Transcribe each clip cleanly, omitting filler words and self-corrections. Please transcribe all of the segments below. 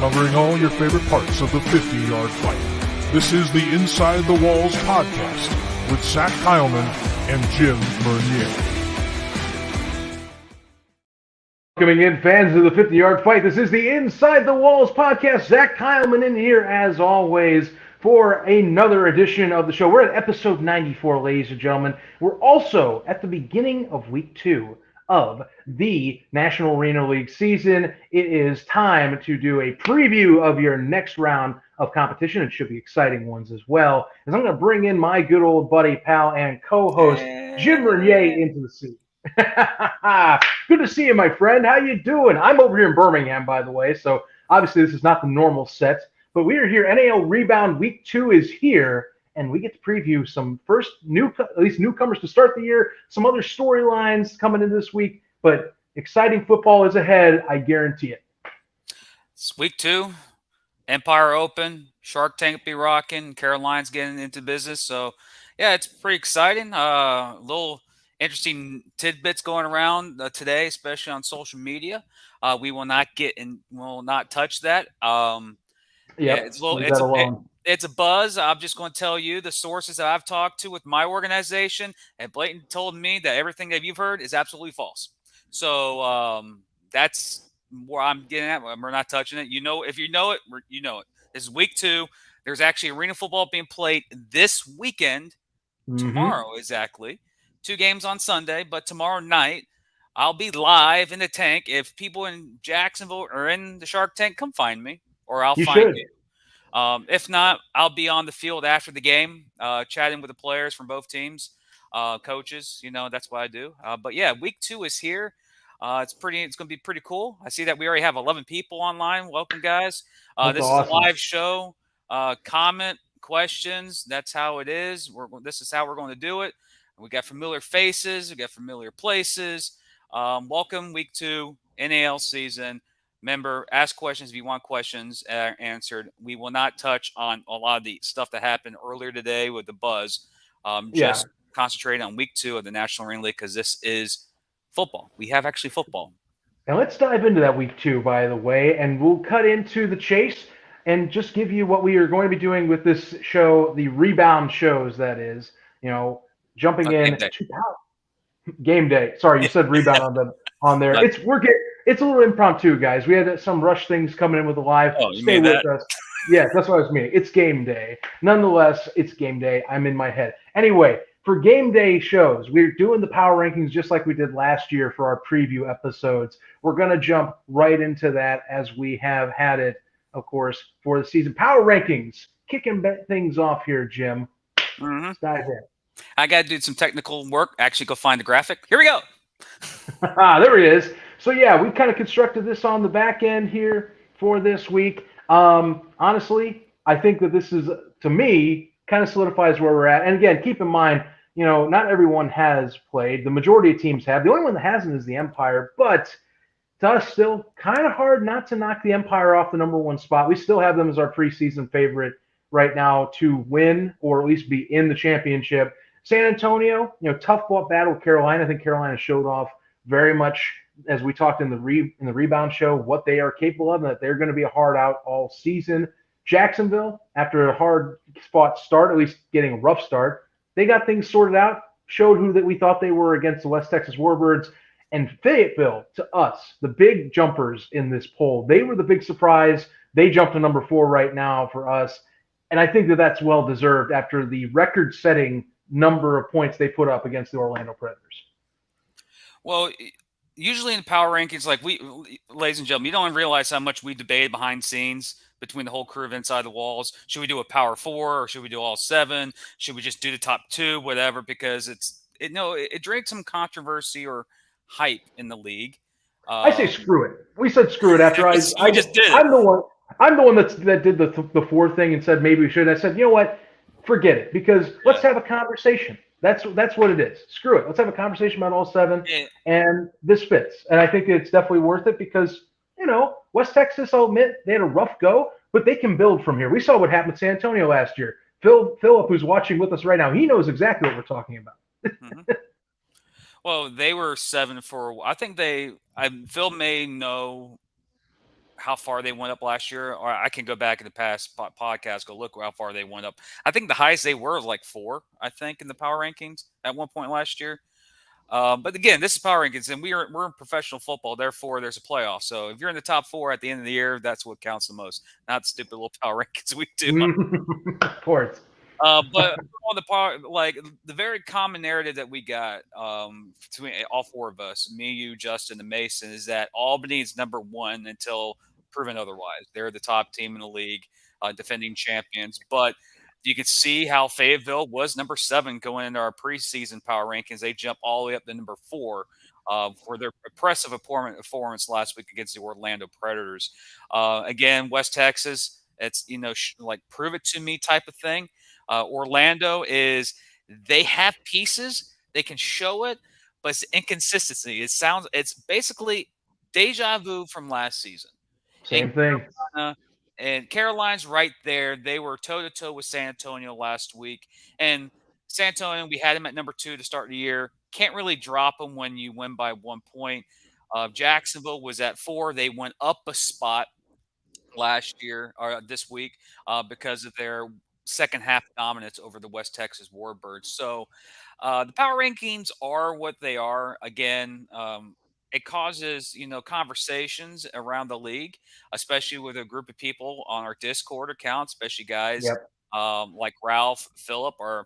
covering all your favorite parts of the 50-yard fight. This is the Inside the Walls podcast with Zach Kyleman and Jim Bernier. Welcoming in fans of the 50-yard fight, this is the Inside the Walls podcast. Zach Kyleman in here, as always, for another edition of the show. We're at episode 94, ladies and gentlemen. We're also at the beginning of week 2 of the National Arena League season. It is time to do a preview of your next round of competition. It should be exciting ones as well. As I'm going to bring in my good old buddy, pal, and co-host, Jim Bernier, into the seat. Good to see you, my friend. How you doing? I'm over here in Birmingham, by the way, so obviously this is not the normal set, but we are here. NAL Rebound Week 2 is here, and we get to preview some newcomers to start the year, some other storylines coming into this week, but exciting football is ahead, I guarantee it. It's week 2, Empire Open, Shark Tank be rocking, Caroline's getting into business, so yeah, it's pretty exciting. Little interesting tidbits going around today, especially on social media. We will not touch that. It's a buzz. I'm just going to tell you the sources that I've talked to with my organization have blatantly told me that everything that you've heard is absolutely false. So that's where I'm getting at. We're not touching it. You know, if you know it, you know it. This is week 2. There's actually arena football being played this weekend, tomorrow exactly. 2 games on Sunday, but tomorrow night I'll be live in the tank. If people in Jacksonville are in the Shark Tank, come find me, or I'll find you. If not, I'll be on the field after the game, chatting with the players from both teams, coaches. You know, that's what I do. But yeah, week 2 is here. It's going to be pretty cool. I see that we already have 11 people online. Welcome, guys. This is a live show. Comment, questions. That's how it is. This is how we're going to do it. We got familiar faces. We got familiar places. Welcome, week 2, NAL season. Remember, ask questions if you want questions answered. We will not touch on a lot of the stuff that happened earlier today with the buzz. Just concentrate on week 2 of the National Arena League because this is football. We have actually football. And let's dive into that week 2, by the way, and we'll cut into the chase and just give you what we are going to be doing with this show, the rebound shows, that is, jumping in to game day. Sorry, you said rebound on there. It's a little impromptu, guys. We had some rush things coming in with the live. Stay with us. Yes, that's what I was meaning. It's game day. Nonetheless, it's game day. I'm in my head. Anyway, for game day shows, we're doing the power rankings just like we did last year for our preview episodes. We're going to jump right into that as we have had it, of course, for the season. Power rankings, kicking things off here, Jim. Let's dive in. I got to do some technical work. Actually, go find the graphic. Here we go. There it is. So, yeah, we kind of constructed this on the back end here for this week. Honestly, I think that this is, to me, kind of solidifies where we're at. And, again, keep in mind, not everyone has played. The majority of teams have. The only one that hasn't is the Empire. But to us, still kind of hard not to knock the Empire off the number 1 spot. We still have them as our preseason favorite right now to win or at least be in the championship. San Antonio, tough battle with Carolina. I think Carolina showed off very much, as we talked in the rebound show, what they are capable of, and that they're going to be a hard out all season. Jacksonville, after a hard fought start, at least getting a rough start, they got things sorted out, showed who that we thought they were against the West Texas Warbirds. And Fayetteville, to us, the big jumpers in this poll, they were the big surprise. They jumped to number 4 right now for us. And I think that that's well-deserved after the record-setting number of points they put up against the Orlando Predators. Well, usually in power rankings, like ladies and gentlemen, you don't realize how much we debated behind scenes between the whole crew of Inside the Walls. Should we do a power 4 or should we do all 7? Should we just do the top 2, whatever? Because it dragged some controversy or hype in the league. I say screw it. We said screw it after I just did it. I'm the one that did the 4 thing and said maybe we should. I said, you know what? Forget it, because let's have a conversation. That's what it is. Screw it. Let's have a conversation about all 7, and this fits. And I think it's definitely worth it because, West Texas, I'll admit, they had a rough go, but they can build from here. We saw what happened with San Antonio last year. Philip, who's watching with us right now, he knows exactly what we're talking about. Well, they were 7 for. I think Phil may know how far they went up last year, or I can go back in the past podcast, go look how far they went up. I think the highest they were was like 4, I think, in the power rankings at one point last year. But again, this is power rankings, and we're in professional football. Therefore, there's a playoff. So if you're in the top 4 at the end of the year, that's what counts the most. Not stupid little power rankings we do. Of course. But on the part, like the very common narrative that we got between all 4 of us, me, you, Justin, and Mason, is that Albany is number 1 until proven otherwise. They're the top team in the league, defending champions. But you can see how Fayetteville was number 7 going into our preseason power rankings. They jumped all the way up to number 4 for their impressive performance last week against the Orlando Predators. Again, West Texas, it's like prove it to me type of thing. Orlando they have pieces, they can show it, but it's inconsistency. It's basically deja vu from last season. Same thing. And Caroline's right there. They were toe to toe with San Antonio last week, and San Antonio, we had them at number 2 to start the year. Can't really drop them when you win by 1 point. Jacksonville was at 4. They went up a spot last year or this week because of their second half dominance over the West Texas Warbirds. So the power rankings are what they are. Again, it causes conversations around the league, especially with a group of people on our Discord account, especially guys Yep. like Ralph, Philip, or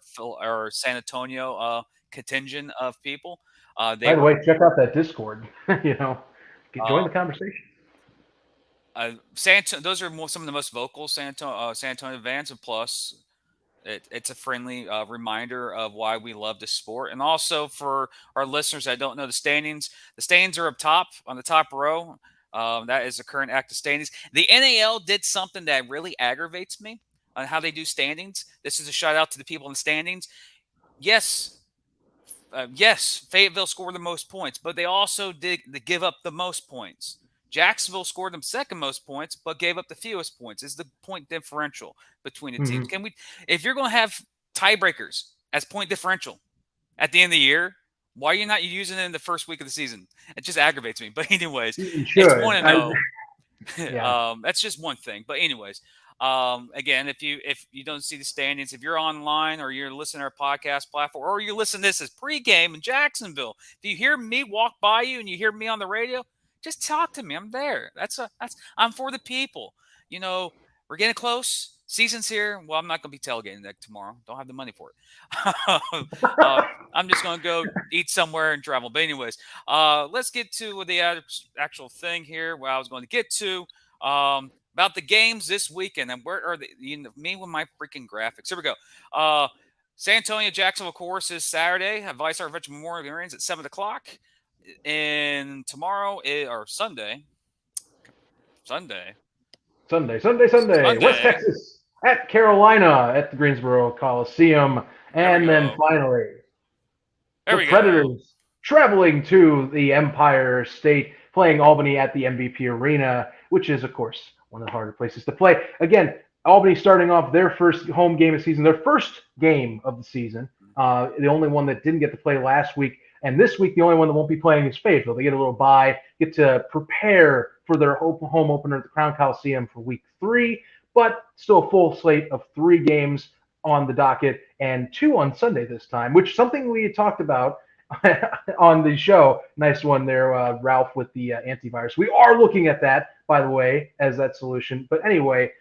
San Antonio contingent of people. By the way, check out that Discord. Join the conversation. Those are some of the most vocal San Antonio fans, and plus, it's a friendly reminder of why we love this sport. And also for our listeners that don't know the standings are up top on the top row. That is the current active standings. The NAL did something that really aggravates me on how they do standings. This is a shout out to the people in the standings. Yes, Fayetteville scored the most points, but they also did give up the most points. Jacksonville scored them second most points, but gave up the fewest points. Is the point differential between the teams? If you're going to have tiebreakers as point differential at the end of the year, why are you not using it in the first week of the season? It just aggravates me. But anyways, it's 1-0. Yeah. That's just one thing. But anyways, again, if you don't see the standings, if you're online or you're listening to our podcast platform, or you listen to this as pregame in Jacksonville, if you hear me walk by you and you hear me on the radio, just talk to me. I'm there. I'm for the people. We're getting close. Season's here. Well, I'm not going to be tailgating that tomorrow. Don't have the money for it. I'm just going to go eat somewhere and travel. But anyways, let's get to the actual thing here. What I was going to get to about the games this weekend. And where are me with my freaking graphics? Here we go. San Antonio, Jacksonville, of course, is Saturday. Vice Our Veteran Memorial Hearings at 7 o'clock. And tomorrow or Sunday. West Texas at Carolina at the Greensboro Coliseum. And then finally, the Predators traveling to the Empire State, playing Albany at the MVP Arena, which is, of course, one of the harder places to play. Again, Albany starting off their first home game of the season, their first game of the season, the only one that didn't get to play last week. And this week, the only one that won't be playing is Fayetteville. They get a little bye, get to prepare for their home opener at the Crown Coliseum for week 3, but still a full slate of 3 games on the docket and 2 on Sunday this time, which something we had talked about on the show. Nice one there, Ralph, with the antivirus. We are looking at that, by the way, as that solution. But anyway,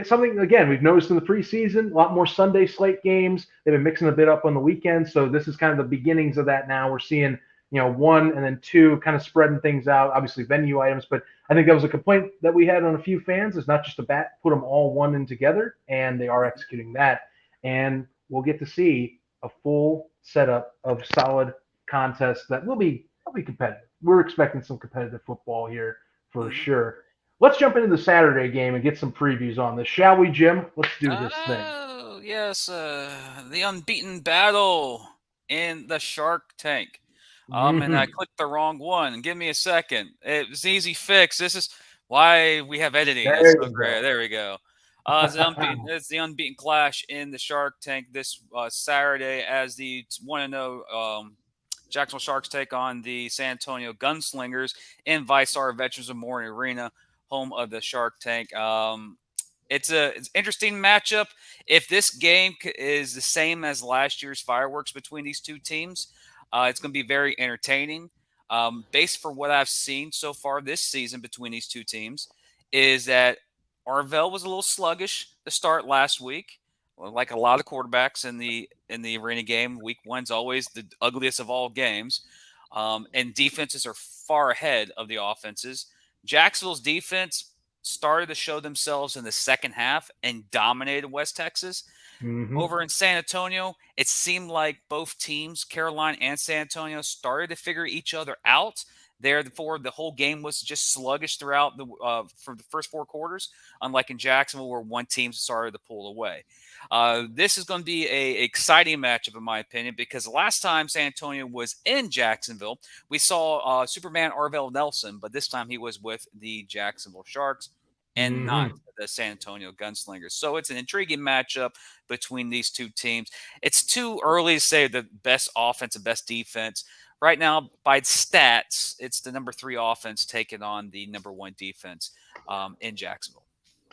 something, again, we've noticed in the preseason, a lot more Sunday slate games. They've been mixing a bit up on the weekends, so this is kind of the beginnings of that now. We're seeing, 1 and then 2, kind of spreading things out, obviously venue items, but I think that was a complaint that we had on a few fans. It's not just a put them all one in together, and they are executing that. And we'll get to see a full setup of solid contests that will be competitive. We're expecting some competitive football here for sure. Let's jump into the Saturday game and get some previews on this, shall we, Jim? Let's do this thing. Oh, yes. The unbeaten battle in the Shark Tank. And I clicked the wrong one. Give me a second. It was an easy fix. This is why we have editing. That's so great. There we go. It's the unbeaten clash in the Shark Tank this Saturday as the 1-0 Jacksonville Sharks take on the San Antonio Gunslingers in Vice Our Veterans Memorial Arena. home of the Shark Tank. It's an interesting matchup. If this game is the same as last year's fireworks between these two teams, it's going to be very entertaining. Based for what I've seen so far this season between these two teams, is that Arvell was a little sluggish to start last week. Well, like a lot of quarterbacks in the arena game, week one's always the ugliest of all games, and defenses are far ahead of the offenses. Jacksonville's defense started to show themselves in the second half and dominated West Texas. Mm-hmm. Over in San Antonio, it seemed like both teams, Carolina and San Antonio, started to figure each other out. Therefore, the whole game was just sluggish throughout for the first four quarters, unlike in Jacksonville, where one team started to pull away. This is going to be a exciting matchup, in my opinion, because the last time San Antonio was in Jacksonville, we saw Superman Arvell Nelson, but this time he was with the Jacksonville Sharks and not Mm-hmm. the San Antonio Gunslingers. So it's an intriguing matchup between these two teams. It's too early to say the best offense and best defense. Right now, by stats, it's the number 3 offense taking on the number 1 defense in Jacksonville.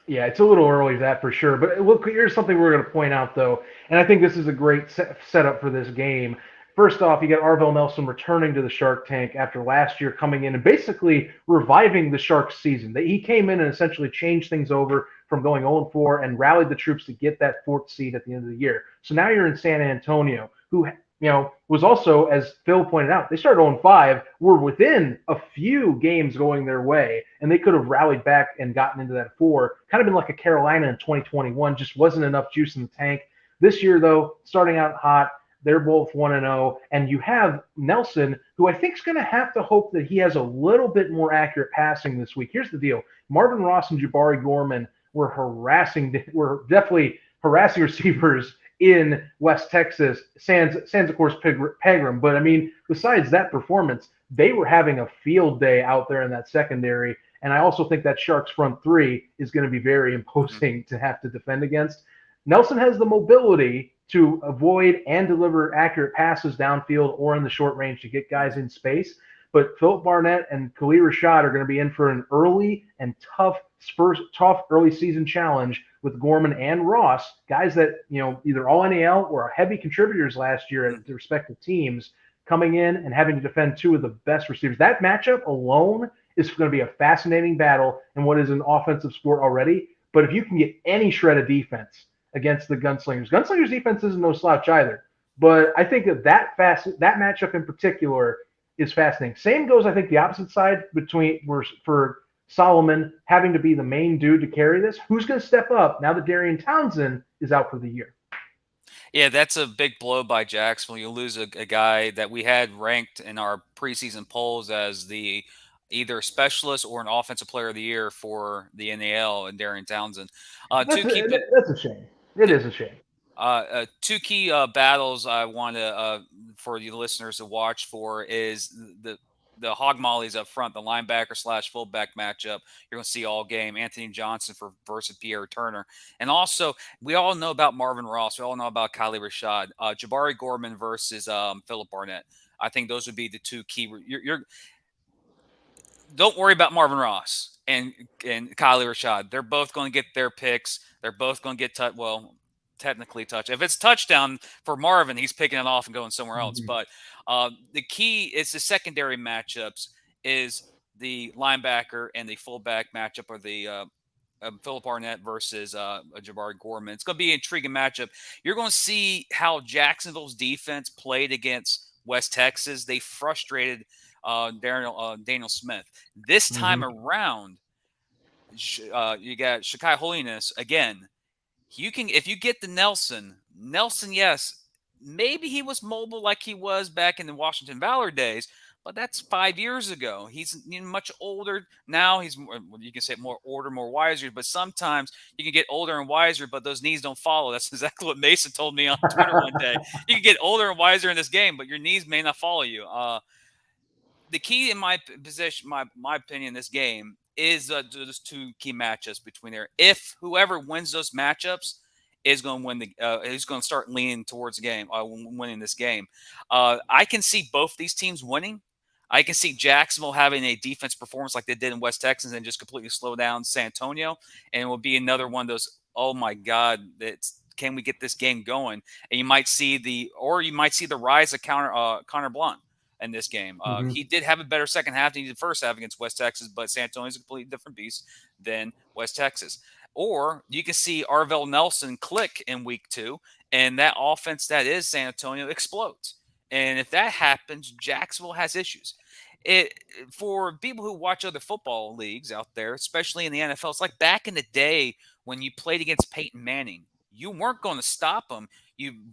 Yeah, it's a little early that for sure. But look, here's something we're going to point out though, and I think this is a great setup for this game. First off, you got Arvell Nelson returning to the Shark Tank after last year coming in and basically reviving the Sharks season. He came in and essentially changed things over from going 0-4 and rallied the troops to get that 4th seed at the end of the year. So now you're in San Antonio, who was also, as Phil pointed out, they started 0-5, were within a few games going their way, and they could have rallied back and gotten into that 4. Kind of been like a Carolina in 2021, just wasn't enough juice in the tank. This year, though, starting out hot, they're both 1-0, and you have Nelson, who I think is going to have to hope that he has a little bit more accurate passing this week. Here's the deal: Marvin Ross and Jabari Gorman were definitely harassing receivers in West Texas, sans of course Pegram. But I mean, besides that performance, they were having a field day out there in that secondary. And I also think that Sharks front 3 is going to be very imposing to have to defend against. Nelson has the mobility to avoid and deliver accurate passes downfield or in the short range to get guys in space. But Philip Barnett and Khalil Rashad are going to be in for an early and tough early season challenge with Gorman and Ross, guys that either all NAL or are heavy contributors last year at their respective teams, coming in and having to defend 2 of the best receivers. That matchup alone is going to be a fascinating battle in what is an offensive sport already. But if you can get any shred of defense against the Gunslingers defense isn't no slouch either. But I think that matchup in particular is fascinating. Same goes, I think, the opposite side for Solomon having to be the main dude to carry this. Who's going to step up now that Darian Townsend is out for the year? Yeah, that's a big blow by Jacksonville. You lose a guy that we had ranked in our preseason polls as the either specialist or an offensive player of the year for the NAL and Darian Townsend. That's a shame. It is a shame. 2 key battles I want to for the listeners to watch for is the hog mollies up front, the linebacker / fullback matchup. You're going to see all game. Anthony Johnson versus Pierre Turner, and also we all know about Marvin Ross. We all know about Khalil Rashad. Jabari Gorman versus Philip Barnett. I think those would be the 2 key. Don't worry about Marvin Ross and Khalil Rashad. They're both going to get their picks. They're both going to get technically touch. If it's touchdown for Marvin, he's picking it off and going somewhere else. But the key is the secondary matchups is the linebacker and the fullback matchup of the Philip Barnett versus Jabari Gorman. It's going to be an intriguing matchup. You're going to see how Jacksonville's defense played against West Texas. They frustrated Daniel Smith. This time around, you got Shakai Holiness again. If you get the Nelson, yes, maybe he was mobile like he was back in the Washington Valor days, but that's 5 years ago. He's much older now. He's more, you can say more older, more wiser, but sometimes you can get older and wiser, but those knees don't follow. That's exactly what Mason told me on Twitter one day. You can get older and wiser in this game, but your knees may not follow you. The key in my position, my opinion, in this game is those 2 key matchups between there. If whoever wins those matchups is going to win is going to start leaning towards the game, winning this game. I can see both these teams winning. I can see Jacksonville having a defense performance like they did in West Texas and just completely slow down San Antonio. And it will be another one of those, oh my God, can we get this game going? And you might see the rise of Connor Blunt in this game. Mm-hmm. He did have a better second half than he did first half against West Texas, but San Antonio's a completely different beast than West Texas. Or you can see Arvell Nelson click in week 2, and that offense that is San Antonio explodes. And if that happens, Jacksonville has issues. It For people who watch other football leagues out there, especially in the NFL, it's like back in the day when you played against Peyton Manning. You weren't going to stop him.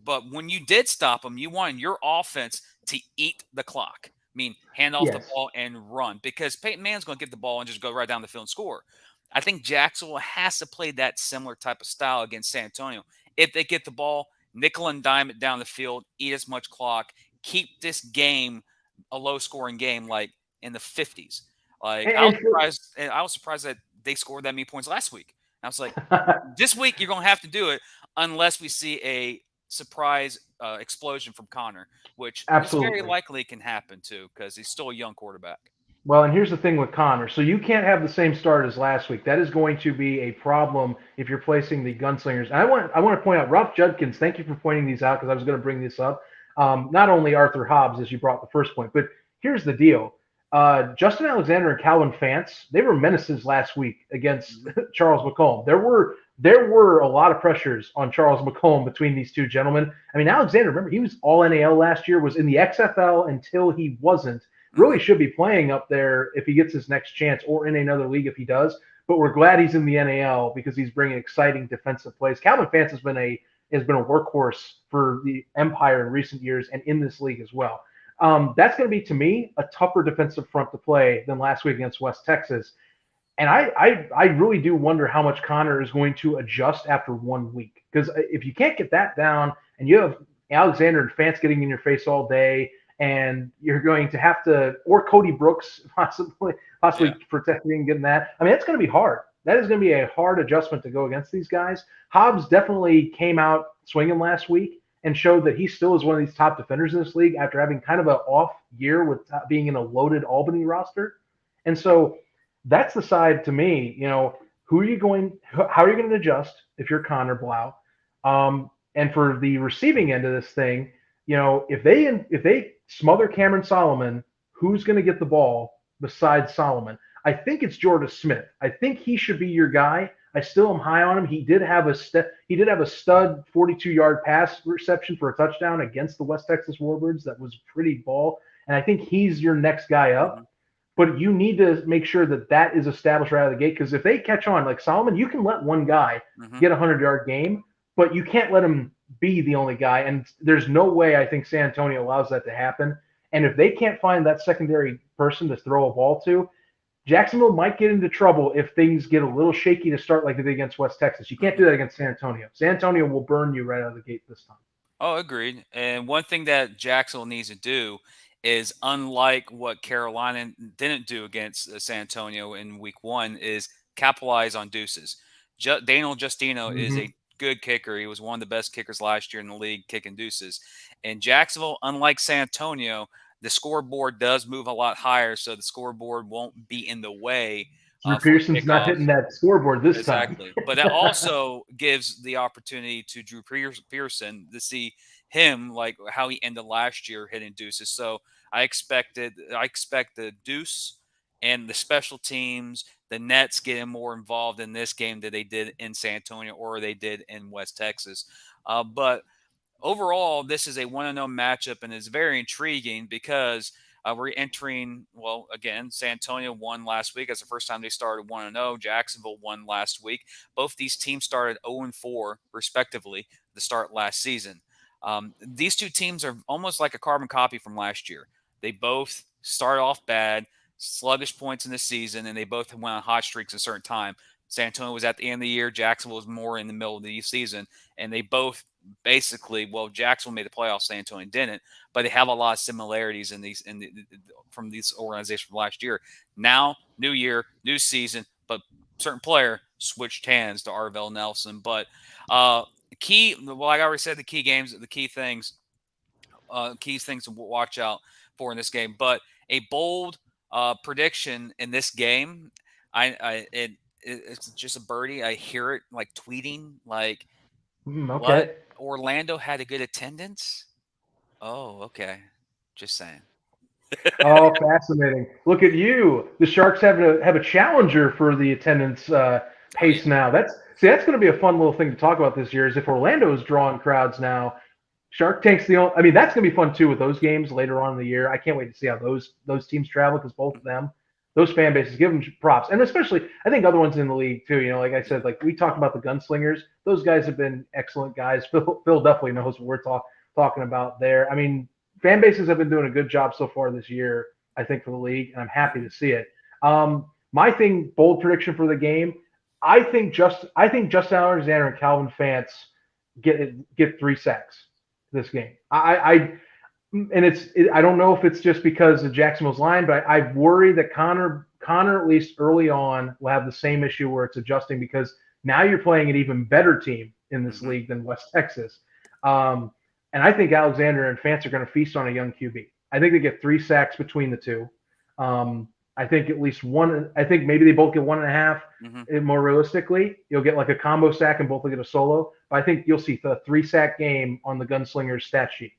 But when you did stop him, you wanted your offense to eat the clock. I mean, hand off the Yes. ball and run, because Peyton Manning's going to get the ball and just go right down the field and score. I think Jacksonville has to play that similar type of style against San Antonio. If they get the ball, nickel and dime it down the field, eat as much clock, keep this game a low scoring game like in the 50s. Like And, and for, I was surprised that they scored that many points last week. I was like, this week you're going to have to do it unless we see a surprise explosion from Connor, which is very absolutely. likely can happen too because he's still a young quarterback. Well, and here's the thing with Connor. So you can't have the same start as last week. That is going to be a problem if you're placing the gunslingers. And I want to point out Ralph Judkins. Thank you for pointing these out because I was going to bring this up. Not only Arthur Hobbs, as you brought the first point, but here's the deal. Justin Alexander and Calvin Fantz, they were menaces last week against Charles McCollum. There were a lot of pressures on Charles McCollum between these two gentlemen. I mean, Alexander, remember, he was all NAL last year, was in the XFL until he wasn't. Really should be playing up there if he gets his next chance, or in another league if he does. But we're glad he's in the NAL because he's bringing exciting defensive plays. Calvin Fantz has been a workhorse for the Empire in recent years and in this league as well. That's going to be, to me, a tougher defensive front to play than last week against West Texas. And I really do wonder how much Connor is going to adjust after 1 week. Because if you can't get that down and you have Alexander and Fantz getting in your face all day, and you're going to have to, or Cody Brooks possibly protecting and getting that. I mean, that's going to be hard. That is going to be a hard adjustment to go against these guys. Hobbs definitely came out swinging last week and showed that he still is one of these top defenders in this league after having kind of an off year with being in a loaded Albany roster. And so that's the side to me, how are you going to adjust if you're Connor Blau? And for the receiving end of this thing, if they smother Cameron Solomon, who's going to get the ball besides Solomon? I think it's Jordan Smith. I think he should be your guy. I still am high on him. He did have a stud 42-yard pass reception for a touchdown against the West Texas Warbirds. That was pretty ball. And I think he's your next guy up. But you need to make sure that is established right out of the gate, because if they catch on, like Solomon, you can let one guy get a 100-yard game, but you can't let him be the only guy. And there's no way I think San Antonio allows that to happen. And if they can't find that secondary person to throw a ball to, Jacksonville might get into trouble if things get a little shaky to start like they did against West Texas. You can't do that against San Antonio. San Antonio will burn you right out of the gate this time. Oh, agreed. And one thing that Jacksonville needs to do is, unlike what Carolina didn't do against San Antonio in week 1, is capitalize on deuces. Daniel Justino is a good kicker. He was one of the best kickers last year in the league, kicking deuces. And Jacksonville, unlike San Antonio, the scoreboard does move a lot higher, so the scoreboard won't be in the way. Drew Pearson's not hitting that scoreboard this time. Exactly. But that also gives the opportunity to Drew Pearson to see him, like how he ended last year hitting deuces. So I expect the deuce and the special teams, the Nets, getting more involved in this game than they did in San Antonio or they did in West Texas. But overall, this is a 1-0 matchup, and it's very intriguing because we're entering, well, again, San Antonio won last week. That's the first time they started 1-0. Jacksonville won last week. Both these teams started 0-4, respectively, to start last season. These two teams are almost like a carbon copy from last year. They both start off bad, sluggish points in the season, and they both went on hot streaks at a certain time. San Antonio was at the end of the year. Jacksonville was more in the middle of the season, and they both basically, well, Jacksonville made the playoffs, San Antonio didn't, but they have a lot of similarities from these organizations from last year. Now, new year, new season, but certain player switched hands to Arvell Nelson. But like I already said, the key things to watch out for in this game. But a bold prediction in this game. It's just a birdie. I hear it like tweeting like, what? Okay. Orlando had a good attendance? Oh, okay. Just saying. Oh, fascinating. Look at you. The Sharks have a challenger for the attendance Oh yeah. pace now. That's going to be a fun little thing to talk about this year. Is if Orlando's drawing crowds now, Shark Tank's the only. I mean, that's going to be fun too with those games later on in the year. I can't wait to see how those teams travel because both of them, those fan bases, give them props, and especially I think other ones in the league too. Like I said, like we talked about the Gunslingers. Those guys have been excellent guys. Phil definitely knows what we're talking about there. I mean, fan bases have been doing a good job so far this year. I think for the league, and I'm happy to see it. My bold prediction for the game. I think Justin Alexander and Calvin Fance get 3 sacks this game. I don't know if it's just because of Jacksonville's line, but I worry that Connor at least early on will have the same issue where it's adjusting because now you're playing an even better team in this league than West Texas. And I think Alexander and Fance are going to feast on a young QB. I think they get 3 sacks between the two. I think at least one. I think maybe they both get 1.5. More realistically, you'll get like a combo sack and both will get a solo. But I think you'll see the 3-sack game on the Gunslingers stat sheet.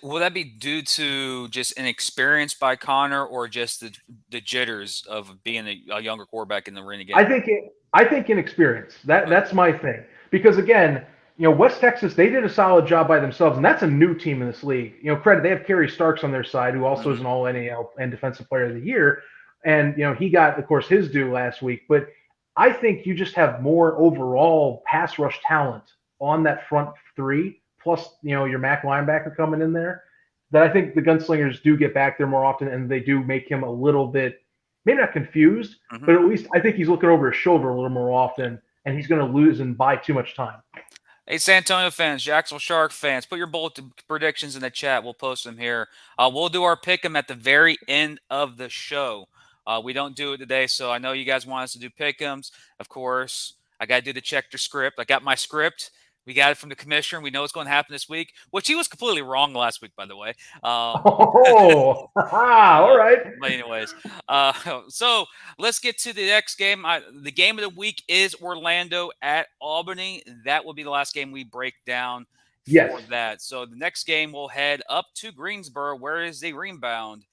Will that be due to just inexperience by Connor or just the jitters of being a younger quarterback in the arena game? I think inexperience. That's my thing. Because again, West Texas, they did a solid job by themselves, and that's a new team in this league. Credit, they have Kerry Starks on their side, who also is an All NAL and Defensive Player of the Year, and he got, of course, his due last week. But I think you just have more overall pass rush talent on that front three, plus your MAC linebacker coming in there. That I think the Gunslingers do get back there more often, and they do make him a little bit, maybe not confused, but at least I think he's looking over his shoulder a little more often, and he's going to lose and buy too much time. Hey, San Antonio fans, Jacksonville Shark fans, put your bold predictions in the chat. We'll post them here. We'll do our pick 'em at the very end of the show. We don't do it today, so I know you guys want us to do pick 'ems. Of course, I got to do the check the script. I got my script. We got it from the commissioner. We know what's going to happen this week, which he was completely wrong last week, by the way. All right. But anyways, so let's get to the next game. The game of the week is Orlando at Albany. That will be the last game we break down for that. So the next game will head up to Greensboro, where is the rebound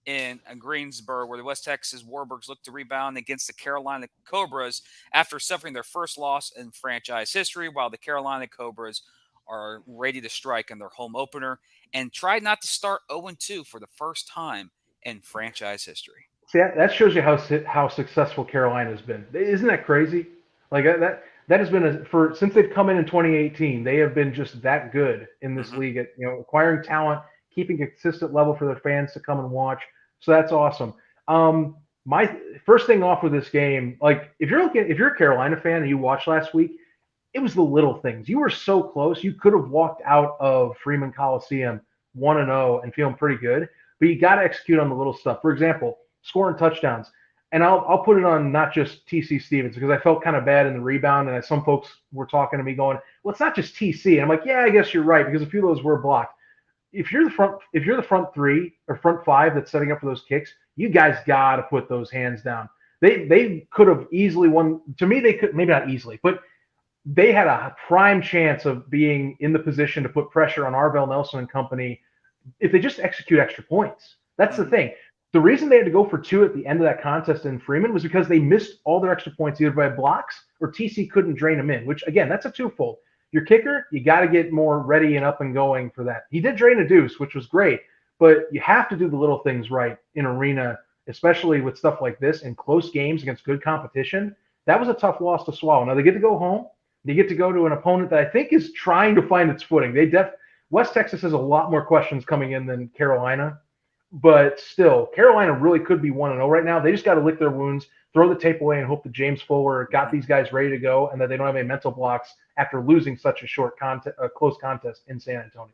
in Greensboro, where the West Texas Warburgs look to rebound against the Carolina Cobras after suffering their first loss in franchise history, while the Carolina Cobras are ready to strike in their home opener and try not to start 0-2 for the first time in franchise history. See, that shows you how successful Carolina has been. Isn't that crazy? Like that has been since they've come in 2018, they have been just that good in this league at acquiring talent, keeping a consistent level for their fans to come and watch. So that's awesome. My first thing off with this game, like if you're a Carolina fan and you watched last week, it was the little things. You were so close. You could have walked out of Freeman Coliseum 1-0 and feeling pretty good, but you got to execute on the little stuff. For example, scoring touchdowns. And I'll put it on not just TC Stevens because I felt kind of bad in the rebound, and some folks were talking to me going, "Well, it's not just TC." And I'm like, "Yeah, I guess you're right because a few of those were blocked." If you're the front three or front five that's setting up for those kicks, you guys got to put those hands down. They could have easily won. To me, they could, maybe not easily, but they had a prime chance of being in the position to put pressure on Arvell Nelson and company if they just execute extra points. That's the thing. The reason they had to go for 2 at the end of that contest in Freeman was because they missed all their extra points either by blocks or TC couldn't drain them in, which, again, that's a twofold. Your kicker, you got to get more ready and up and going for that. He did drain a deuce, which was great, but you have to do the little things right in arena, especially with stuff like this in close games against good competition. That was a tough loss to swallow. Now, they get to go home. They get to go to an opponent that I think is trying to find its footing. West Texas has a lot more questions coming in than Carolina, but still, Carolina really could be 1-0 right now. They just got to lick their wounds, throw the tape away, and hope that James Fuller got these guys ready to go and that they don't have any mental blocks after losing such a close contest in San Antonio.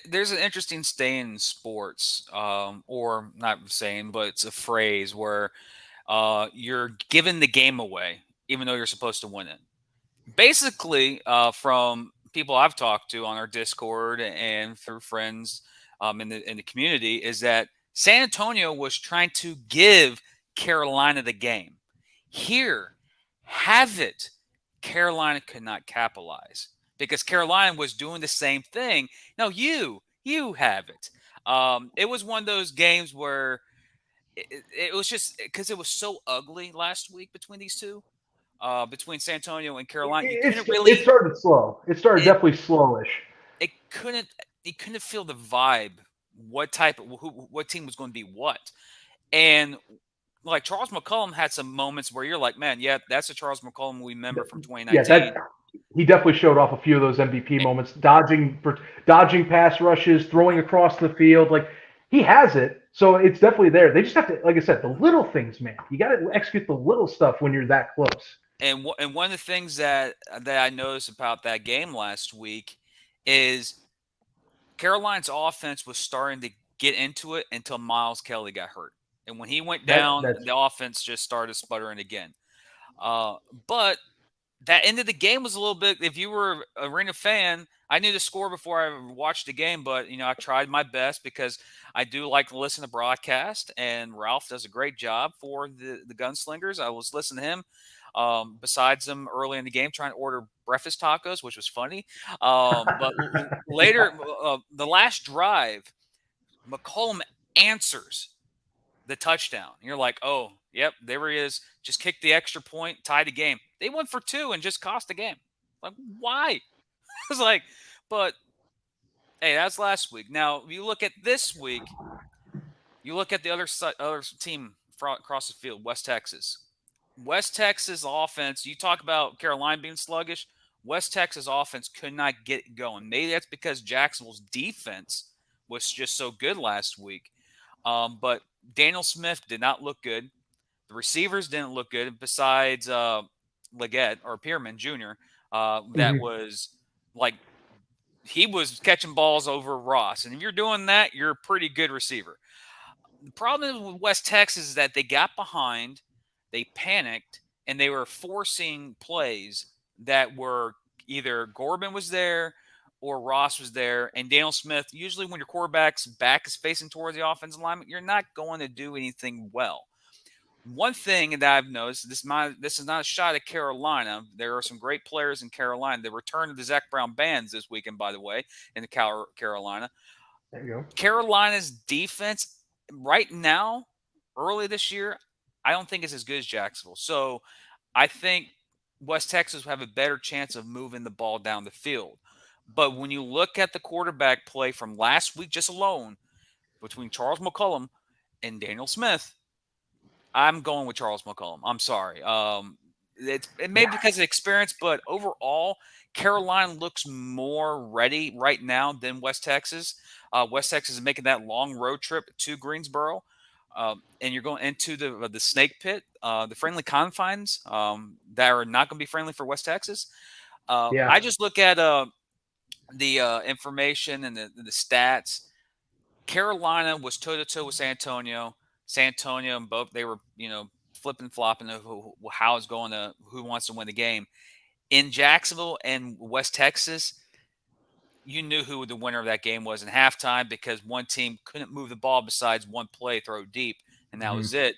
There's an interesting saying in sports, or not saying, but it's a phrase where you're giving the game away, even though you're supposed to win it. Basically, from people I've talked to on our Discord and through friends, in the community is that San Antonio was trying to give Carolina the game. Here, have it. Carolina could not capitalize because Carolina was doing the same thing. No, you have it. It was one of those games where it was just because it was so ugly last week between these two, between San Antonio and Carolina. You couldn't It really started slow. It started it definitely slowish. it couldn't you couldn't feel the vibe. What type of what team was going to be what, and like Charles McCollum had some moments where you're like, man, yeah, that's the Charles McCollum we remember from Yeah, 2019. that he definitely showed off a few of those MVP moments, dodging pass rushes, throwing across the field. Like he has it, so it's definitely there. They just have to, like I said, the little things, man. You got to execute the little stuff when you're that close. And one of the things that I noticed about that game last week is Carolina's offense was starting to get into it until Miles Kelly got hurt. And when he went down, That's the offense just started sputtering again. Uh, but that end of the game was a little bit. If you were a Arena fan, I knew the score before I watched the game, but I tried my best because I do like to listen to broadcast, and Ralph does a great job for the Gunslingers. I was listening to him. Besides them early in the game, trying to order breakfast tacos, which was funny. But later, the last drive, McCollum answers the touchdown. You're like, oh, yep, there he is. Just kicked the extra point, tied the game. They went for two and just cost the game. Like, why? I was like, but hey, that's last week. Now, you look at this week, you look at the other team across the field, West Texas. West Texas offense, you talk about Carolina being sluggish. West Texas offense could not get going. Maybe that's because Jacksonville's defense was just so good last week. But Daniel Smith did not look good. The receivers didn't look good besides Leggett or Pierman Jr. That Mhm. was like he was catching balls over Ross. And if you're doing that, you're a pretty good receiver. The problem with West Texas is that they got behind, they panicked, and they were forcing plays that were either Corbin was there or Ross was there. And Daniel Smith, usually when your quarterback's back is facing towards the offensive alignment, you're not going to do anything well. One thing that I've noticed, this is not a shot at Carolina. There are some great players in Carolina. The return of the Zach Brown bands this weekend, by the way, in the Carolina. There you go. Carolina's defense right now, early this year, I don't think is as good as Jacksonville. So I think West Texas will have a better chance of moving the ball down the field. But when you look at the quarterback play from last week just alone between Charles McCollum and Daniel Smith, I'm going with Charles McCollum. I'm sorry. It may be because of experience, but overall, Carolina looks more ready right now than West Texas. West Texas is making that long road trip to Greensboro, and you're going into the snake pit, the friendly confines that are not going to be friendly for West Texas. Yeah. I just look at the information and the stats. Carolina was toe to toe with San Antonio. San Antonio and both they were flipping flopping of how it's going to who wants to win the game. In Jacksonville and West Texas, you knew who the winner of that game was in halftime because one team couldn't move the ball besides one play throw deep, and that was it.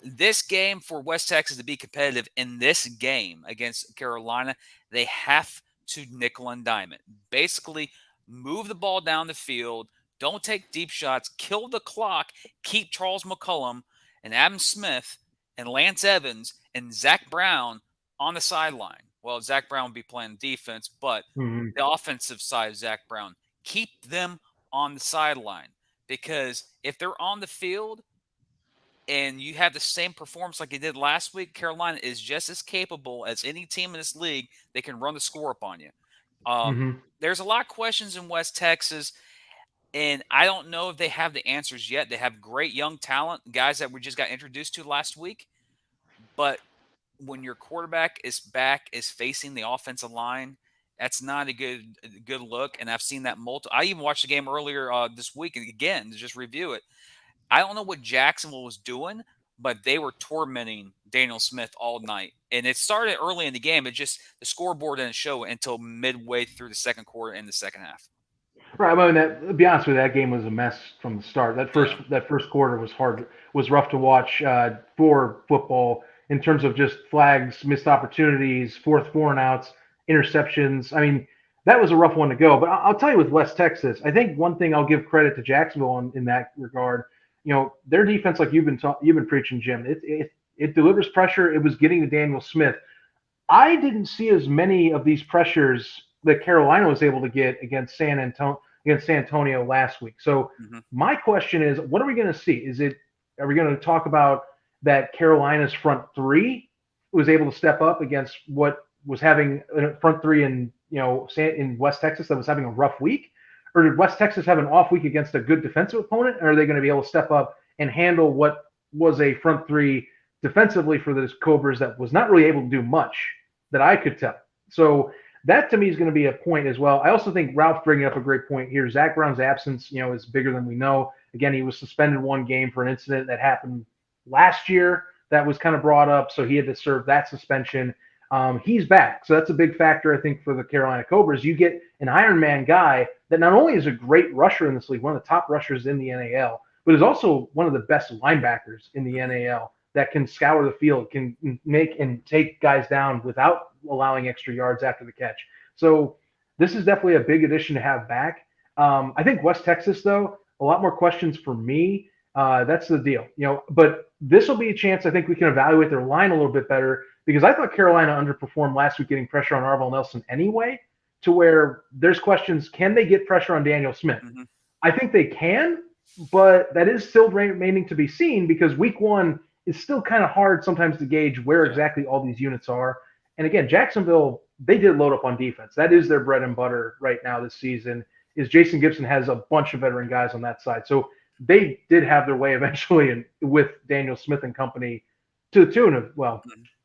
This game for West Texas to be competitive in this game against Carolina, they have to nickel and dime it. Basically, move the ball down the field. Don't take deep shots. Kill the clock. Keep Charles McCollum and Adam Smith and Lance Evans and Zach Brown on the sideline. Well, Zach Brown will be playing defense, but Mhm. the offensive side of Zach Brown, keep them on the sideline because if they're on the field, and you have the same performance like you did last week, Carolina is just as capable as any team in this league. They can run the score up on you. Mhm. There's a lot of questions in West Texas, and I don't know if they have the answers yet. They have great young talent, guys that we just got introduced to last week. But when your quarterback is facing the offensive line, that's not a good look. And I've seen that I even watched the game earlier this week again to just review it. I don't know what Jacksonville was doing, but they were tormenting Daniel Smith all night. And it started early in the game. It just the scoreboard didn't show it until midway through the second quarter and the second half. Right. I mean, to be honest with you, that game was a mess from the start. Yeah. That first quarter was hard, was rough to watch for football in terms of just flags, missed opportunities, four and outs, interceptions. I mean, that was a rough one to go. But I'll tell you, with West Texas, I think one thing I'll give credit to Jacksonville in that regard. Their defense, like you've been preaching, Jim. It delivers pressure. It was getting to Daniel Smith. I didn't see as many of these pressures that Carolina was able to get against San Antonio last week. So Hmm. my question is, what are we going to see? Are we going to talk about that Carolina's front three was able to step up against what was having a front three in West Texas that was having a rough week? Or did West Texas have an off week against a good defensive opponent? Or are they going to be able to step up and handle what was a front three defensively for the Cobras that was not really able to do much that I could tell? So that to me is going to be a point as well. I also think Ralph bringing up a great point here. Zach Brown's absence, is bigger than we know. Again, he was suspended one game for an incident that happened last year that was kind of brought up, so he had to serve that suspension. He's back, so that's a big factor, I think, for the Carolina Cobras. You get an Iron Man guy that not only is a great rusher in this league, one of the top rushers in the NAL, but is also one of the best linebackers in the NAL that can scour the field, can make and take guys down without allowing extra yards after the catch. So this is definitely a big addition to have back. I think West Texas, though, a lot more questions for me. That's the deal, But this will be a chance I think we can evaluate their line a little bit better because I thought Carolina underperformed last week, getting pressure on Arvell Nelson anyway. To where there's questions: can they get pressure on Daniel Smith? Hmm. I think they can, but that is still remaining to be seen because week one is still kind of hard sometimes to gauge where Yeah. exactly all these units are. And again, Jacksonville, they did load up on defense. That is their bread and butter right now this season. Is Jason Gibson has a bunch of veteran guys on that side. So they did have their way eventually with Daniel Smith and company to the tune of, well,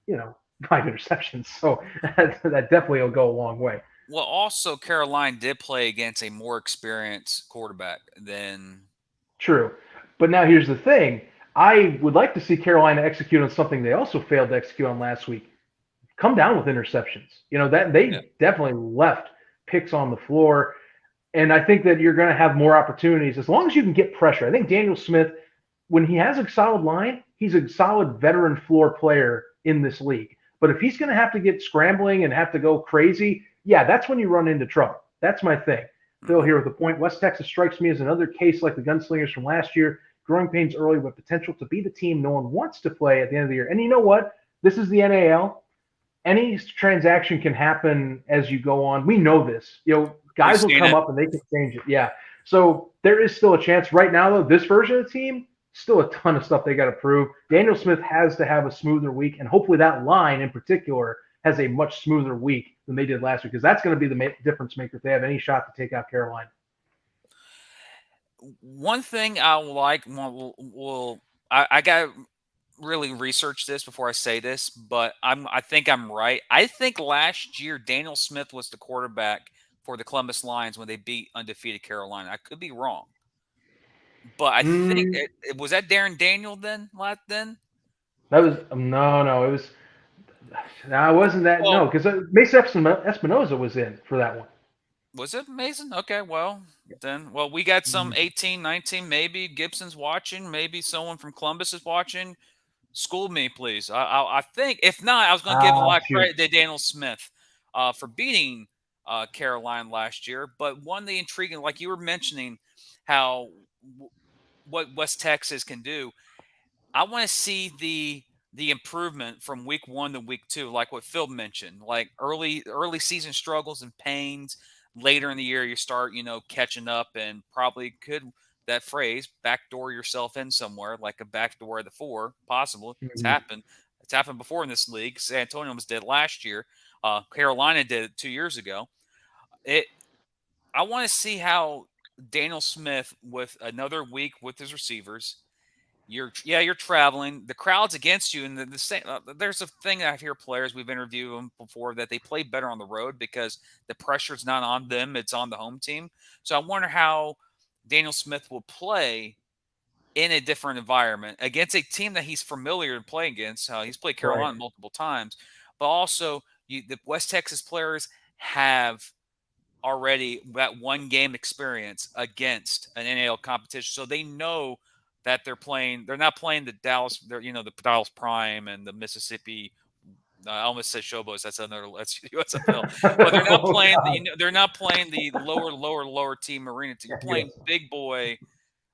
Mhm. 5 interceptions. So that definitely will go a long way. Well, also Caroline did play against a more experienced quarterback than. True. But now here's the thing. I would like to see Carolina execute on something they also failed to execute on last week. Come down with interceptions. That Yeah. they definitely left picks on the floor. And I think that you're going to have more opportunities as long as you can get pressure. I think Daniel Smith, when he has a solid line, he's a solid veteran floor player in this league. But if he's going to have to get scrambling and have to go crazy, yeah, that's when you run into trouble. That's my thing. Phil Mhm. here with the point. West Texas strikes me as another case like the Gunslingers from last year. Growing pains early with potential to be the team no one wants to play at the end of the year. And you know what? This is the NAL. Any transaction can happen as you go on. We know this. We've Guys will seen come it. up and they can change it. Yeah. So there is still a chance. Right now, though, this version of the team, still a ton of stuff they got to prove. Daniel Smith has to have a smoother week, and hopefully that line in particular has a much smoother week than they did last week, because that's going to be the difference maker if they have any shot to take out Carolina. One thing I like, I got to really research this before I say this, but I think I'm right. I think last year Daniel Smith was the quarterback for the Columbus Lions when they beat undefeated Carolina. I could be wrong, but I think Mm, it was that Darren Daniel then. Then. that was no, it was. No, it wasn't that. Well, No, because Mesa Espinoza was in for that one. was it Mason? Okay, well, then, well, we got some Mhm. 18, 19, maybe Gibson's watching, maybe someone from Columbus is watching. School me, please. I think, if not, I was going to give a lot of Shoot. credit to Daniel Smith for beating Caroline last year. But one of the intriguing, like you were mentioning, how what West Texas can do. I want to see the improvement from week 1 to week 2, like what Phil mentioned, like early season struggles and pains. Later in the year, you start catching up and probably could, that phrase, backdoor yourself in somewhere, like a backdoor of the four, possible. It's Mhm. happened. It's happened before in this league. San Antonio was did last year. Carolina did it 2 years ago. It. I want to see how Daniel Smith, with another week with his receivers, you're traveling. The crowd's against you, and the same. There's a thing I hear players, we've interviewed them before, that they play better on the road because the pressure's not on them; it's on the home team. So I wonder how Daniel Smith will play in a different environment against a team that he's familiar to play against. He's played Right. Carolina multiple times, but also the West Texas players have already that one game experience against an NAL competition, so they know that they're playing. They're not playing the Dallas, the Dallas Prime and the Mississippi. I almost said Showboats. That's USFL, but they're not Oh, playing. God. They're not playing the lower team arena. You're playing Yes. big boy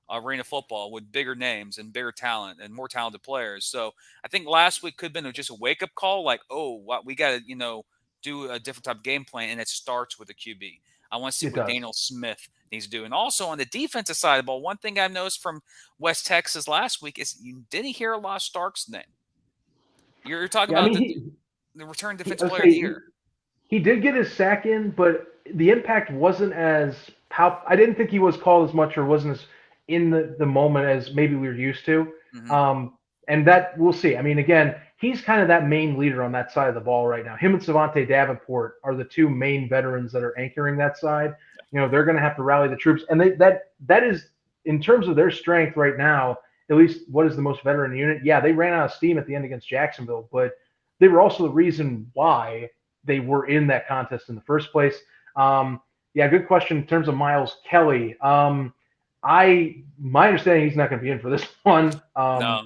arena football with bigger names and bigger talent and more talented players. So I think last week could have been just a wake up call, like, oh, what we got to do a different type of game plan, and it starts with the QB. I want to see It what does. Daniel Smith needs to do. And also on the defensive side of the ball, one thing I've noticed from West Texas last week is you didn't hear a lot of Stark's name. You're talking Yeah, I about mean, the return I defensive would player of the say year. he did get his sack in, but the impact wasn't as I didn't think he was called as much or wasn't as in the moment as maybe we were used to. Mm-hmm. And that we'll see. I mean, again, he's kind of that main leader on that side of the ball right now. Him and Savante Davenport are the two main veterans that are anchoring that side. They're going to have to rally the troops, and that is in terms of their strength right now. At least, what is the most veteran unit? Yeah, they ran out of steam at the end against Jacksonville, but they were also the reason why they were in that contest in the first place. Yeah, good question in terms of Miles Kelly. My understanding he's not going to be in for this one. No,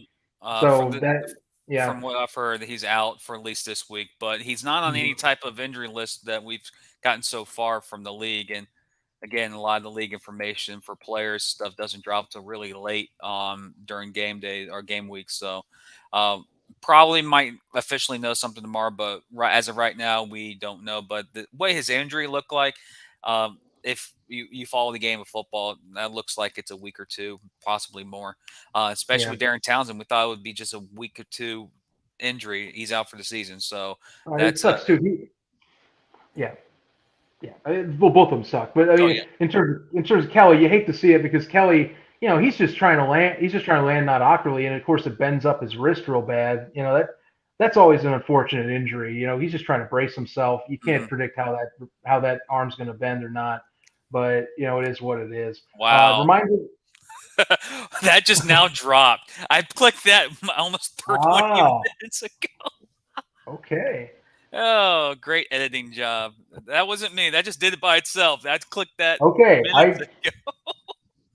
So that, yeah, from what I've heard, he's out for at least this week, but he's not on any type of injury list that we've gotten so far from the league. And again, a lot of the league information for players stuff doesn't drop till really late during game day or game week. So probably might officially know something tomorrow, but as of right now, we don't know. But the way his injury looked like, if you follow the game of football, that looks like it's a week or two, possibly more. Especially yeah. with Darren Townsend, we thought it would be just a week or two injury. He's out for the season, so It that's sucks too. Yeah, yeah. Well, both of them suck, but I oh mean, yeah. in terms of Kelly, you hate to see it because Kelly, he's just trying to land. He's just trying to land not awkwardly, and of course, it bends up his wrist real bad. That's always an unfortunate injury. He's just trying to brace himself. You can't predict how that arm's going to bend or not, but it is what it is. Wow. Reminder. That just now dropped. I clicked that almost 20 minutes ago. Okay. Oh, great editing job. That wasn't me. That just did it by itself. I clicked that Okay. minutes ago.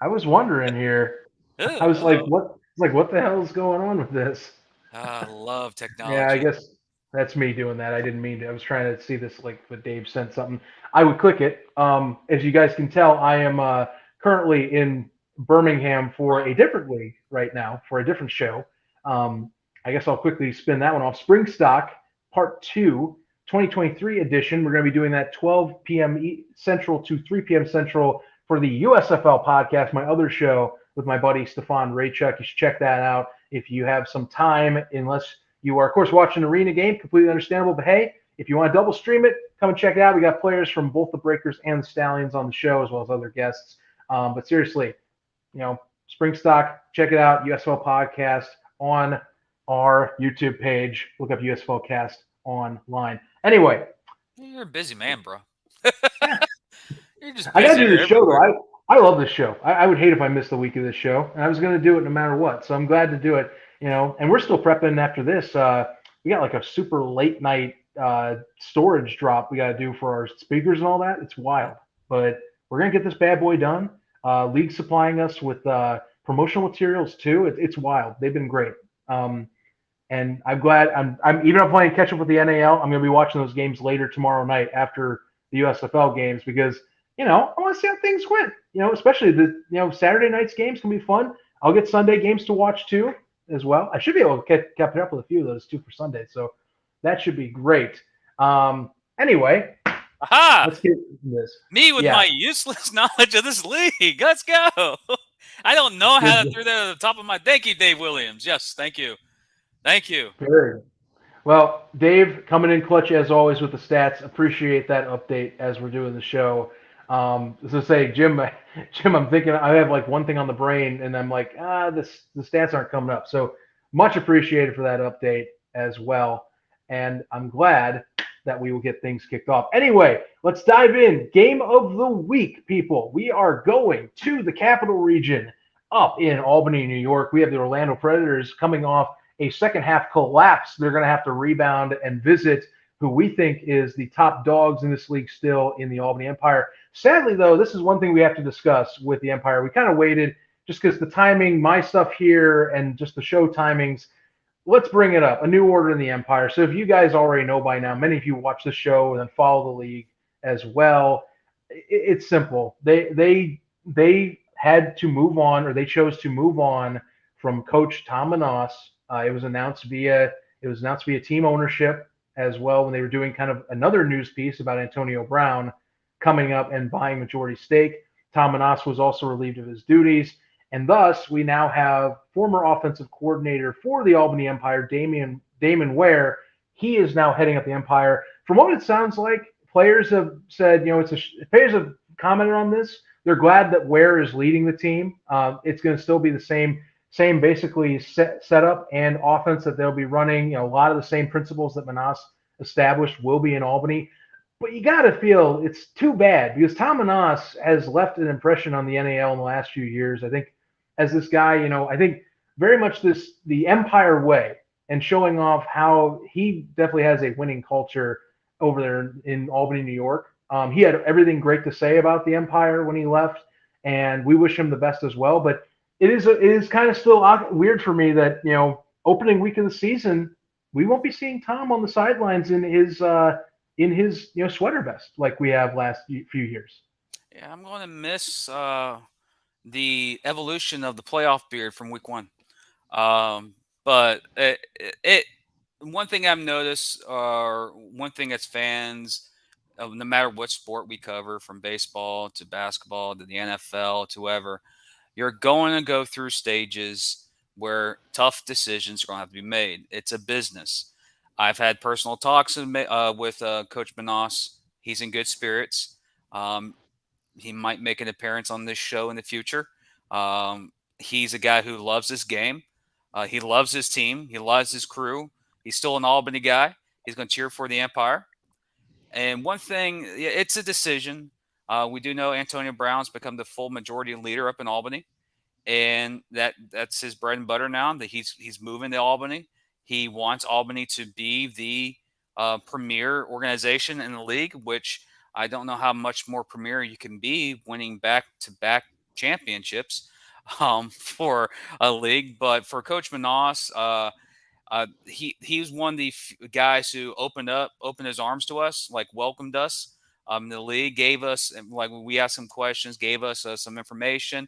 I was wondering here. I was like, what the hell is going on with this? I love Yeah, I technology. guess that's me doing that. I didn't mean to. I was trying to see this but Dave sent something. I would click it. As you guys can tell, I am currently in Birmingham for a different league right now for a different show. I guess I'll quickly spin that one off. Spring Stock Part 2, 2023 edition. We're going to be doing that 12 p.m. Central to 3 p.m. Central for the USFL podcast, my other show with my buddy Stefan Raychuk. You should check that out if you have some time, unless you are, of course, watching an arena game. Completely understandable. But hey, if you want to double stream it, come and check it out. We got players from both the Breakers and the Stallions on the show, as well as other guests. But seriously, Spring Stock, check it out. USFL podcast on our YouTube page. Look up USFL Cast online. Anyway, You're a busy man, bro. yeah. You're just I busy. gotta do this show though. I love this show. I would hate if I missed a week of this show, and I was gonna do it no matter what. So I'm glad to do it. And we're still prepping after this. We got like a super late night storage drop we got to do for our speakers and all that. It's wild, but we're gonna get this bad boy done. League supplying us with promotional materials too. It's wild. They've been great. And I'm glad I'm even I'm playing catch up with the NAL. I'm gonna be watching those games later tomorrow night after the USFL games because I want to see how things went. Especially the Saturday night's games can be fun. I'll get Sunday games to watch too as well. I should be able to catch up with a few of those too for Sunday, so that should be great. Anyway, aha! Let's get into this. Me with my useless knowledge of this league. Let's go. I don't know how to throw that at the top of my. Thank you, Dave Williams. Yes, thank you. Thank you. Very well, Dave, coming in clutch as always with the stats. Appreciate that update as we're doing the show. So say, Jim, I'm thinking I have like one thing on the brain, and I'm like, the stats aren't coming up. So much appreciated for that update as well. And I'm glad that we will get things kicked off. Anyway, let's dive in. Game of the week, people. We are going to the Capital Region up in Albany, New York. We have the Orlando Predators coming off a second half collapse. They're going to have to rebound and visit who we think is the top dogs in this league still in the Albany Empire. Sadly, though, this is one thing we have to discuss with the Empire. We kind of waited just because the timing, my stuff here, and just the show timings. Let's bring it up. A new order in the Empire. So if you guys already know by now, many of you watch the show and then follow the league as well. It's simple. They had to move on, or they chose to move on from Coach Tom Manas. It was announced via team ownership as well when they were doing kind of another news piece about Antonio Brown coming up and buying majority stake. Tom Manas was also relieved of his duties, and thus we now have former offensive coordinator for the Albany Empire, Damon Ware. He is now heading up the Empire. From what it sounds like, players have said, players have commented on this. They're glad that Ware is leading the team. It's going to still be the same basically setup and offense that they'll be running. A lot of the same principles that Manas established will be in Albany. But you got to feel it's too bad because Tom Manas has left an impression on the NAL in the last few years. I think as this guy, I think very much the Empire way and showing off how he definitely has a winning culture over there in Albany, New York. He had everything great to say about the Empire when he left, and we wish him the best as well. But it is kind of still weird for me that opening week of the season we won't be seeing Tom on the sidelines in his sweater vest like we have last few years. Yeah, I'm going to miss the evolution of the playoff beard from week one. But one thing I've noticed, or one thing as fans, no matter what sport we cover, from baseball to basketball to the NFL to whoever, you're going to go through stages where tough decisions are going to have to be made. It's a business. I've had personal talks with Coach Manas. He's in good spirits. He might make an appearance on this show in the future. He's a guy who loves this game. He loves his team. He loves his crew. He's still an Albany guy. He's going to cheer for the Empire. And one thing, it's a decision. We do know Antonio Brown's become the full majority leader up in Albany, and that's his bread and butter now. That he's moving to Albany. He wants Albany to be the premier organization in the league, which I don't know how much more premier you can be, winning back-to-back championships for a league. But for Coach Manas, he was one of the guys who opened his arms to us, like welcomed us. The league gave us, like, we asked some questions, gave us some information.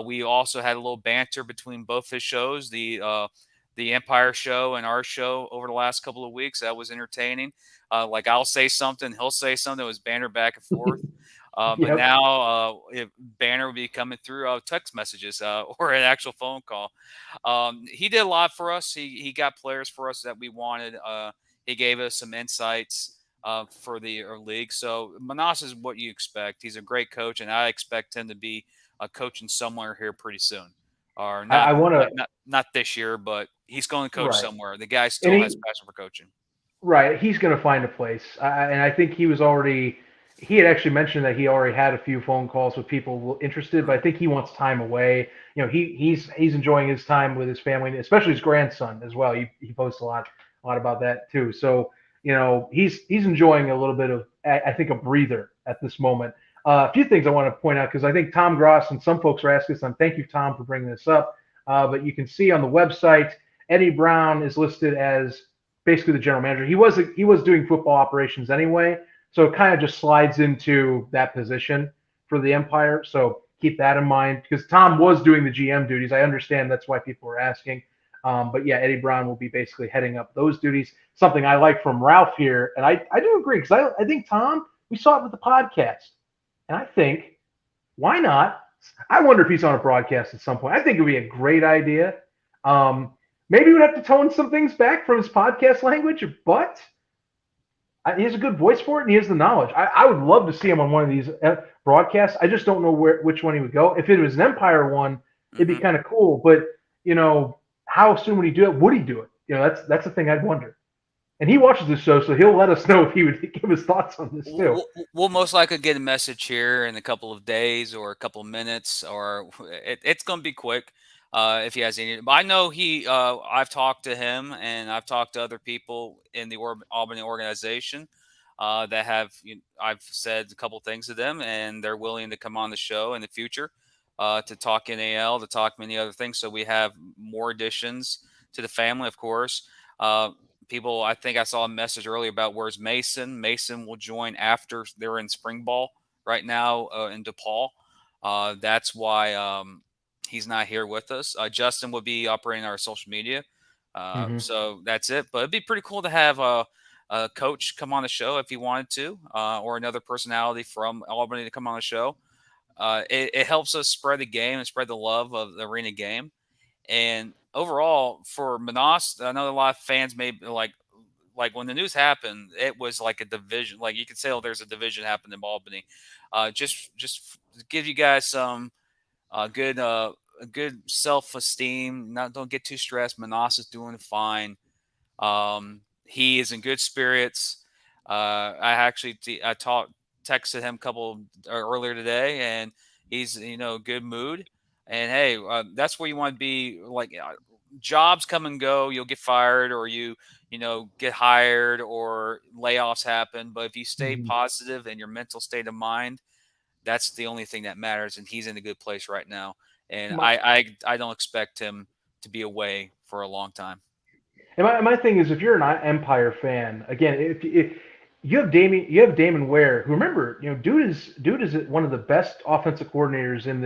We also had a little banter between both his shows, the Empire show and our show, over the last couple of weeks. That was entertaining. Like, I'll say something, he'll say something. It was banter back and forth. But now banner will be coming through text messages or an actual phone call. He did a lot for us. He got players for us that we wanted. He gave us some insights for the league. So Manas is what you expect. He's a great coach, and I expect him to be coaching somewhere here pretty soon. Or not this year, but he's going to coach somewhere. The guy still has passion for coaching. Right. He's going to find a place. And I think he had actually mentioned that he already had a few phone calls with people interested, but I think he wants time away. He's enjoying his time with his family, especially his grandson as well. He posts a lot about that too. So, he's enjoying a little bit of, I think, a breather at this moment. A few things I want to point out, because I think Tom Gross and some folks are asking this. Thank you, Tom, for bringing this up. But you can see on the website, Eddie Brown is listed as basically the general manager. He was doing football operations anyway, so it kind of just slides into that position for the Empire. So keep that in mind, because Tom was doing the GM duties. I understand that's why people were asking. But yeah, Eddie Brown will be basically heading up those duties. Something I like from Ralph here, and I do agree, because I think Tom, we saw it with the podcast, and I think, why not? I wonder if he's on a broadcast at some point. I think it would be a great idea. Maybe we'd have to tone some things back from his podcast language, but he has a good voice for it, and he has the knowledge. I would love to see him on one of these broadcasts. I just don't know which one he would go. If it was an Empire one, it'd be kind of cool. But how soon would he do it? Would he do it? That's the thing I'd wonder. And he watches the show, so he'll let us know if he would give his thoughts on this too. We'll most likely get a message here in a couple of days or a couple of minutes, or it's going to be quick. if he has any. But I know he. I've talked to him, and I've talked to other people in the Albany organization that have. I've said a couple things to them, and they're willing to come on the show in the future to talk NAL, to talk many other things. So we have more additions to the family, of course. People, I think I saw a message earlier about where's Mason. Mason will join after they're in spring ball right now in DePaul. That's why he's not here with us. Justin will be operating our social media. So that's it. But it'd be pretty cool to have a coach come on the show if he wanted to, or another personality from Albany to come on the show. It helps us spread the game and spread the love of the arena game. And overall, for Manas, I know a lot of fans may like when the news happened, it was like a division. Like you could say, oh, there's a division happened in Albany. Just give you guys some good self-esteem. Don't get too stressed. Manas is doing fine. He is in good spirits. I texted him a couple earlier today, and he's good mood. And hey, that's where you want to be. Like jobs come and go. You'll get fired, or you get hired, or layoffs happen. But if you stay positive in your mental state of mind, that's the only thing that matters. And he's in a good place right now. And I don't expect him to be away for a long time. And my thing is, if you're an Empire fan, again, if you have Damon Ware, who, remember, dude is one of the best offensive coordinators in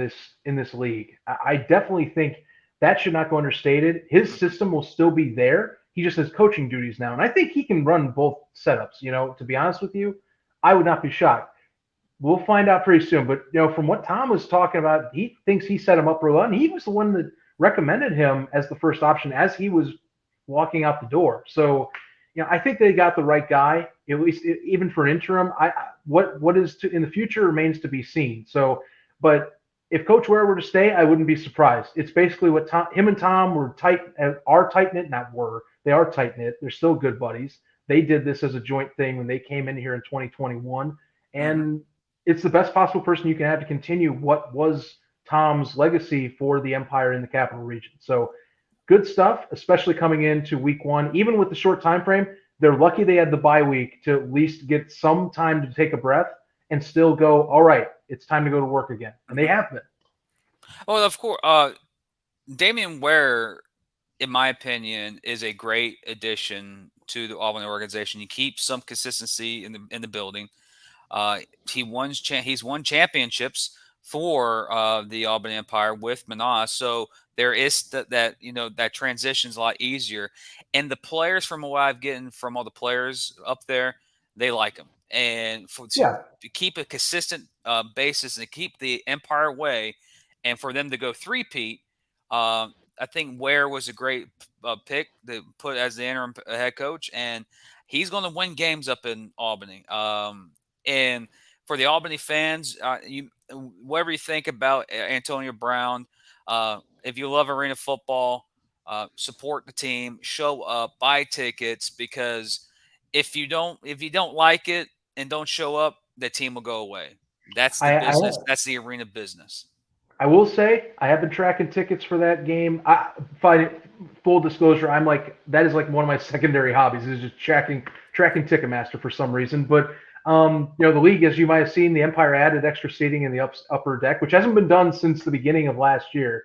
this league. I definitely think that should not go understated. His system will still be there. He just has coaching duties now, and I think he can run both setups. To be honest with you, I would not be shocked. We'll find out pretty soon. But from what Tom was talking about, he thinks he set him up real well, and he was the one that recommended him as the first option as he was walking out the door. So, I think they got the right guy, at least even for an interim. What is in the future remains to be seen. So, but if Coach Ware were to stay, I wouldn't be surprised. It's basically what him and Tom are tight knit. They are tight knit. They're still good buddies. They did this as a joint thing when they came in here in 2021, and it's the best possible person you can have to continue what was Tom's legacy for the Empire in the Capital Region. So, good stuff, especially coming into week one. Even with the short time frame, they're lucky they had the bye week to at least get some time to take a breath and still go, all right, it's time to go to work again. And they have been. Well, of course, Damian Ware, in my opinion, is a great addition to the Albany organization. He keeps some consistency in the building. He's won championships for the Albany Empire with Manas, so there is that transition's a lot easier. And the players, from what I've gotten from all the players up there, they like him. And to keep a consistent basis and to keep the Empire way, and for them to go three-peat, I think Ware was a great pick to put as the interim head coach, and he's going to win games up in Albany. And for the Albany fans, whatever you think about Antonio Brown, if you love arena football, support the team, show up, buy tickets, because if you don't like it and don't show up, the team will go away. That's the business. That's the arena business. I will say I have been tracking tickets for that game. Full disclosure, that is like one of my secondary hobbies, is just tracking Ticketmaster for some reason. But the league, as you might have seen, the Empire added extra seating in the upper deck, which hasn't been done since the beginning of last year,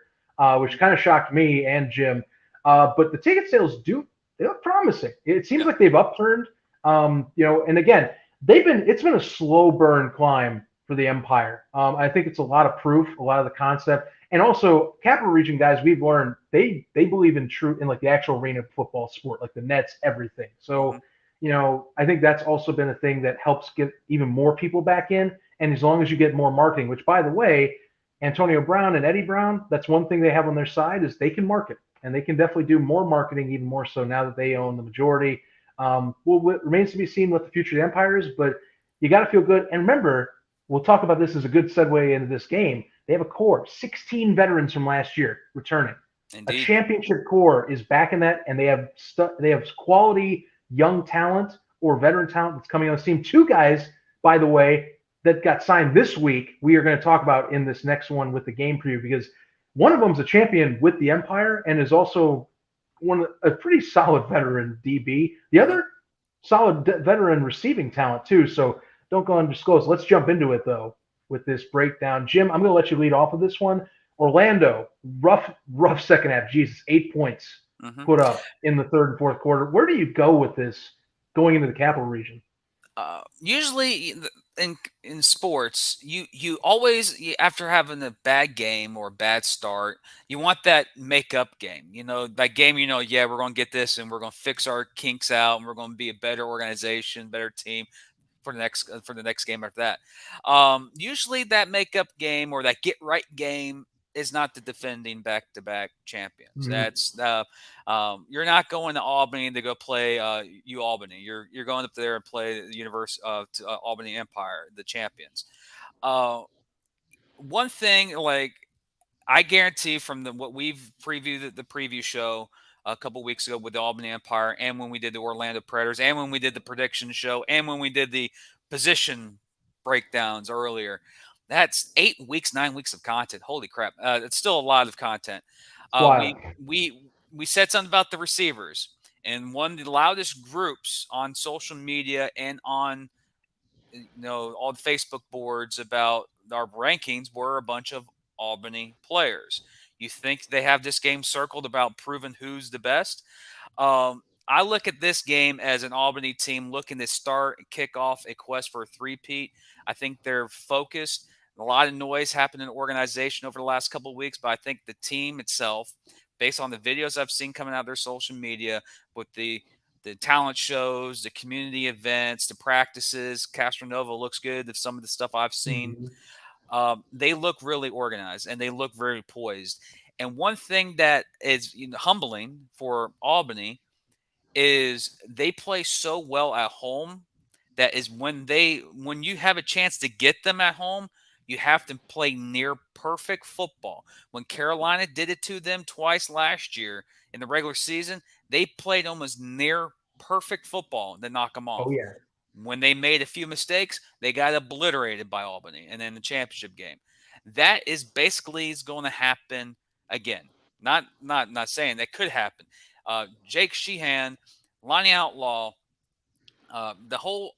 which kind of shocked me and Jim. But the ticket sales they look promising. It seems like they've upturned. And again, it's been a slow burn climb for the Empire. I think it's a lot of proof, a lot of the concept, and also Capital Region guys. We've learned they believe in like the actual arena football sport, like the nets, everything. So. I think that's also been a thing that helps get even more people back in. And as long as you get more marketing, which, by the way, Antonio Brown and Eddie Brown, that's one thing they have on their side, is they can market. And they can definitely do more marketing, even more so now that they own the majority. It remains to be seen what the future of the Empire is, but you got to feel good. And remember, we'll talk about this as a good segue into this game. They have a core, 16 veterans from last year returning. Indeed. A championship core is back in that, and they have quality young talent or veteran talent that's coming on the team. Two guys, by the way, that got signed this week, we are going to talk about in this next one with the game preview, because One of them's a champion with the Empire and is also a pretty solid veteran DB. The Mhm. other solid veteran receiving talent too. So don't go undisclosed. Let's jump into it though with this breakdown. Jim, I'm going to let you lead off of this one. Orlando, rough second half. Jesus, 8 points Mhm. put up in the third and fourth quarter. Where do you go with this going into the capital region? Usually in sports, you always after having a bad game or a bad start, you want that makeup game. That game. Yeah, we're going to get this, and we're going to fix our kinks out, and we're going to be a better organization, better team for the next game after that. Usually, that makeup game or that get right game is not the defending back to back champions. Mm-hmm. That's you're not going to Albany to go play U Albany. You're going up there and play the Albany Empire, the champions. Uh, One thing, like I guarantee from what we've previewed the preview show a couple weeks ago with the Albany Empire, and when we did the Orlando Predators, and when we did the prediction show, and when we did the position breakdowns earlier, that's 8 weeks, 9 weeks of content. Holy crap! It's still a lot of content. It's wild. We said something about the receivers, and one of the loudest groups on social media and on all the Facebook boards about our rankings were a bunch of Albany players. You think they have this game circled about proving who's the best? I look at this game as an Albany team looking to start and kick off a quest for a three-peat. I think they're focused. A lot of noise happened in the organization over the last couple of weeks, but I think the team itself, based on the videos I've seen coming out of their social media with the talent shows, the community events, the practices. Castronova looks good. Some of the stuff I've seen, Mm-hmm. they look really organized and they look very poised. And one thing that is humbling for Albany is they play so well at home that is when you have a chance to get them at home, you have to play near perfect football. When Carolina did it to them twice last year in the regular season, they played almost near perfect football to knock them Oh off. yeah. When they made a few mistakes, they got obliterated by Albany and then the championship game. That is going to happen again. Not saying that could happen. Jake Sheehan, Lonnie Outlaw, the whole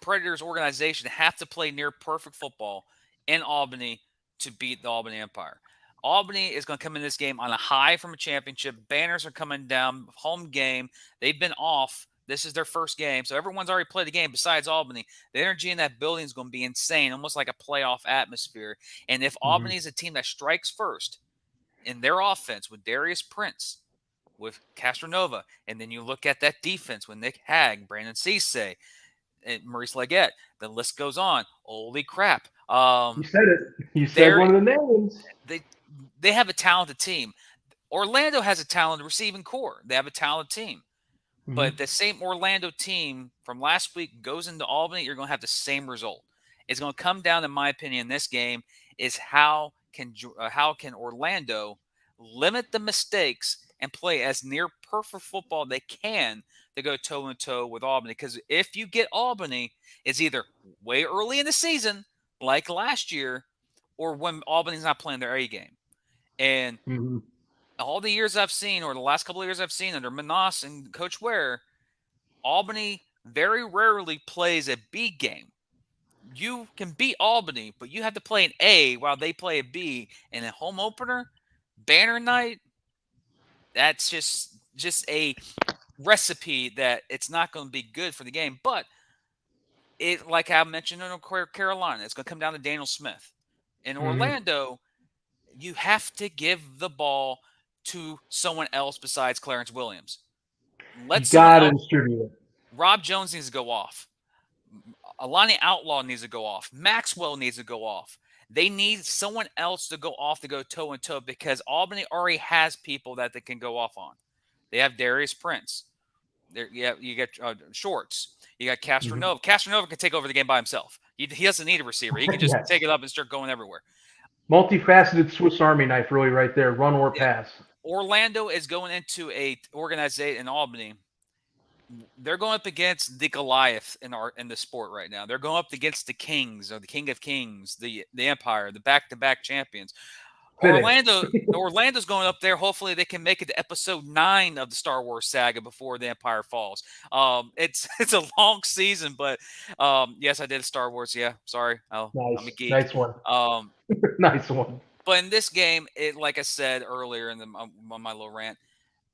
Predators organization have to play near perfect football in Albany to beat the Albany Empire. Albany is going to come in this game on a high from a championship. Banners are coming down. Home game. They've been off. This is their first game. So everyone's already played the game besides Albany. The energy in that building is going to be insane, almost like a playoff atmosphere. And if Mm-hmm. Albany is a team that strikes first in their offense with Darius Prince, with Castronova, and then you look at that defense with Nick Hag, Brandon Cisse, and Maurice Leggett. The list goes on. Holy crap! You said it. You said They're one of the names. they they have a talented team. Orlando has a talented receiving core. They have a talented team. Mm-hmm. But the same Orlando team from last week goes into Albany, you're going to have the same result. It's going to come down, in my opinion, in this game is how can Orlando limit the mistakes and play as near perfect football they can to go toe and toe with Albany. Because if you get Albany, it's either way early in the season, like last year, or when Albany's not playing their A game. And Mm-hmm. all the years I've seen, or the last couple of years I've seen under Manas and Coach Ware, Albany very rarely plays a B game. You can beat Albany, but you have to play an A while they play a B. And a home opener, banner night, that's just a recipe that it's not going to be good for the game. But it, like I mentioned in Carolina, it's going to come down to Daniel Smith. In Mm-hmm. Orlando, you have to give the ball to someone else besides Clarence Williams. You Let someone gotta else. distribute it. Rob Jones needs to go off. Alani Outlaw needs to go off. Maxwell needs to go off. They need someone else to go off to go toe and toe because Albany already has people that they can go off on. They have Darius Prince. You get Shorts. You got Mm-hmm. Castronova. Castronova can take over the game by himself. He doesn't need a receiver. He can just Yes. take it up and start going everywhere. Multifaceted Swiss Army knife, really, right there. Run or Yeah. pass. Orlando is going into a organization in Albany. They're going up against the Goliath in the sport right now. They're going up against the Kings or the King of Kings, the Empire, the back-to-back champions. Finish. Orlando's going up there. Hopefully, they can make it to episode 9 of the Star Wars saga before the Empire falls. It's a long season, but yes, I did Star Wars. Yeah, sorry, I'm a geek. Nice one. Um, Nice one. but in this game, like I said earlier in on my little rant,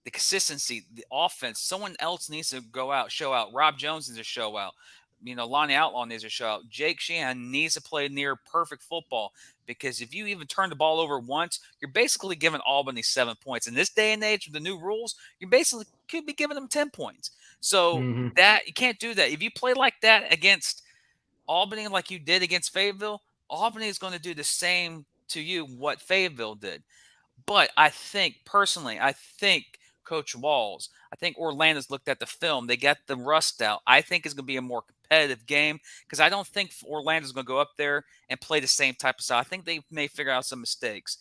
the consistency, the offense, someone else needs to go out, show out. Rob Jones needs to show out. Lonnie Outlaw needs to show out. Jake Sheehan needs to play near perfect football, because if you even turn the ball over once, you're basically giving Albany 7 points. In this day and age with the new rules, you basically could be giving them 10 points. So that you can't do that. If you play like that against Albany, like you did against Fayetteville, Albany is going to do the same to you what Fayetteville did. But I think Coach Walls, I think Orlando's looked at the film. They got the rust out. I think it's going to be a more competitive game, because I don't think Orlando's going to go up there and play the same type of style. I think they may figure out some mistakes.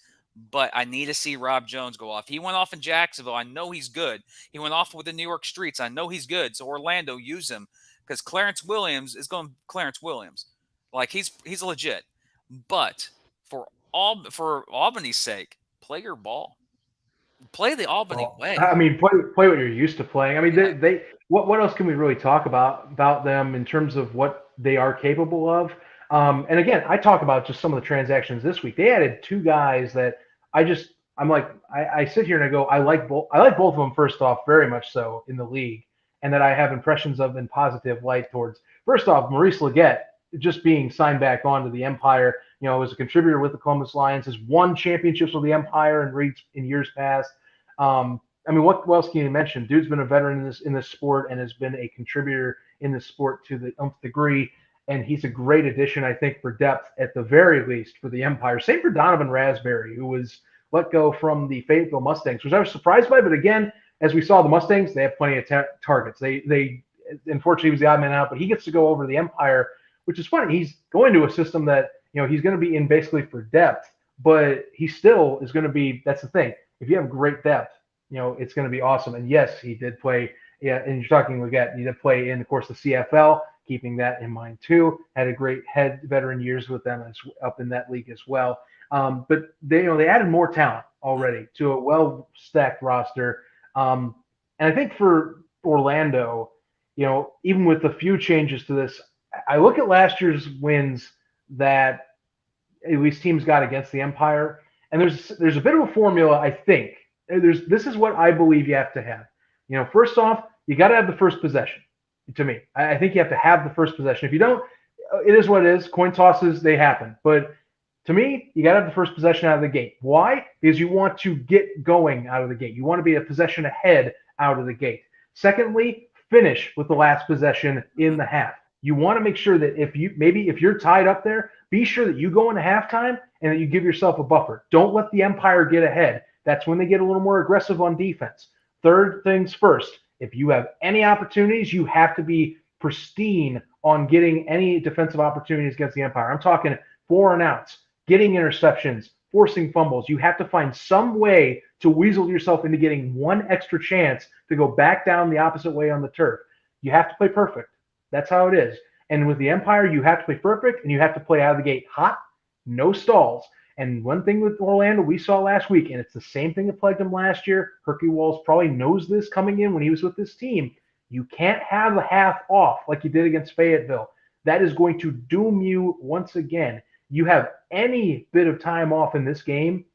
But I need to see Rob Jones go off. He went off in Jacksonville. I know he's good. He went off with the New York Streets. I know he's good. So Orlando, use him, because Clarence Williams is going Clarence Williams. Like he's legit. But for Albany's sake, play your ball. Play the Albany way. I mean, play what you're used to playing. I mean, they what else can we really talk about them in terms of what they are capable of? And again, I talk about just some of the transactions this week. They added 2 guys that I'm like, I sit here and I go, I like both of them, first off, very much so in the league, and that I have impressions of in positive light towards. First off, Maurice Leggett just being signed back onto the Empire. As a contributor with the Columbus Lions, has won championships with the Empire in years past. I mean, what else can you mention? Dude's been a veteran in this sport and has been a contributor in this sport to the nth degree. And he's a great addition, I think, for depth at the very least for the Empire. Same for Donovan Raspberry, who was let go from the Fayetteville Mustangs, which I was surprised by. But again, as we saw, the Mustangs, they have plenty of targets. They unfortunately, he was the odd man out, but he gets to go over to the Empire, which is funny. He's going to a system that, he's going to be in basically for depth, but he still is going to be, that's the thing. If you have great depth, it's going to be awesome. And yes, he did play, and you're talking Leggett, he did play in, of course, the CFL, keeping that in mind too. Had a great veteran years with them up in that league as well. But they added more talent already to a well-stacked roster. And I think for Orlando, even with a few changes to this, I look at last year's wins that at least teams got against the Empire, and there's a bit of a formula. I think this is what I believe you have to have. First off, you got to have the first possession. To me, I think you have to have the first possession. If you don't, it is what it is. Coin tosses, they happen. But to me, you got to have the first possession out of the gate. Why? Because you want to get going out of the gate. You want to be a possession ahead out of the gate. Secondly, finish with the last possession in the half. You want to make sure that if you're tied up there, be sure that you go into halftime and that you give yourself a buffer. Don't let the Empire get ahead. That's when they get a little more aggressive on defense. Third things first. If you have any opportunities, you have to be pristine on getting any defensive opportunities against the Empire. I'm talking 4 and outs, getting interceptions, forcing fumbles. You have to find some way to weasel yourself into getting one extra chance to go back down the opposite way on the turf. You have to play perfect. That's how it is. And with the Empire, you have to play perfect, and you have to play out of the gate hot, no stalls. And one thing with Orlando we saw last week, and it's the same thing that plagued him last year, Herky Walls probably knows this coming in when he was with this team. You can't have a half off like you did against Fayetteville. That is going to doom you once again. You have any bit of time off in this game,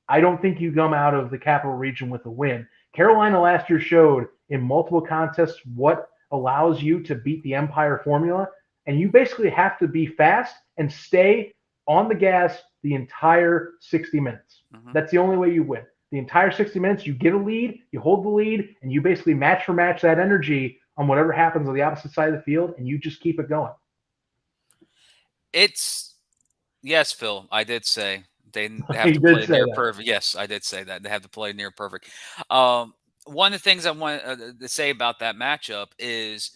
I don't think you come out of the Capital Region with a win. Carolina last year showed in multiple contests what allows you to beat the Empire formula, and you basically have to be fast and stay on the gas the entire 60 minutes. That's the only way you win. The entire 60 minutes, you get a lead, you hold the lead, and you basically match for match that energy on whatever happens on the opposite side of the field, and you just keep it going. Yes, Phil, I did say they have to play near perfect. Yes, I did say that. They have to play near perfect. One of the things I want to say about that matchup is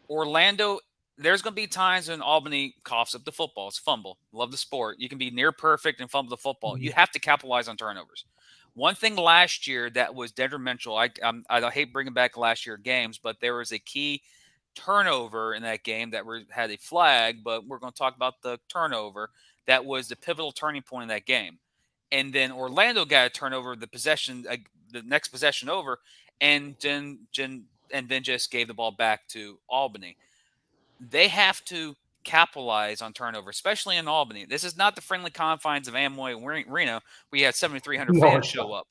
Orlando, there's going to be times when Albany coughs up the football. It's fumble. Love the sport. You can be near perfect and fumble the football. You have to capitalize on turnovers. One thing last year that was detrimental, I hate bringing back last year games, but there was a key turnover in that game that had a flag, but we're going to talk about the turnover. That was the pivotal turning point in that game. and then Orlando got a turnover the next possession over, and then just gave the ball back to Albany. They have to capitalize on turnover, especially in Albany. This is not the friendly confines of Amway Arena. We had 7,300 No, fans it's show not.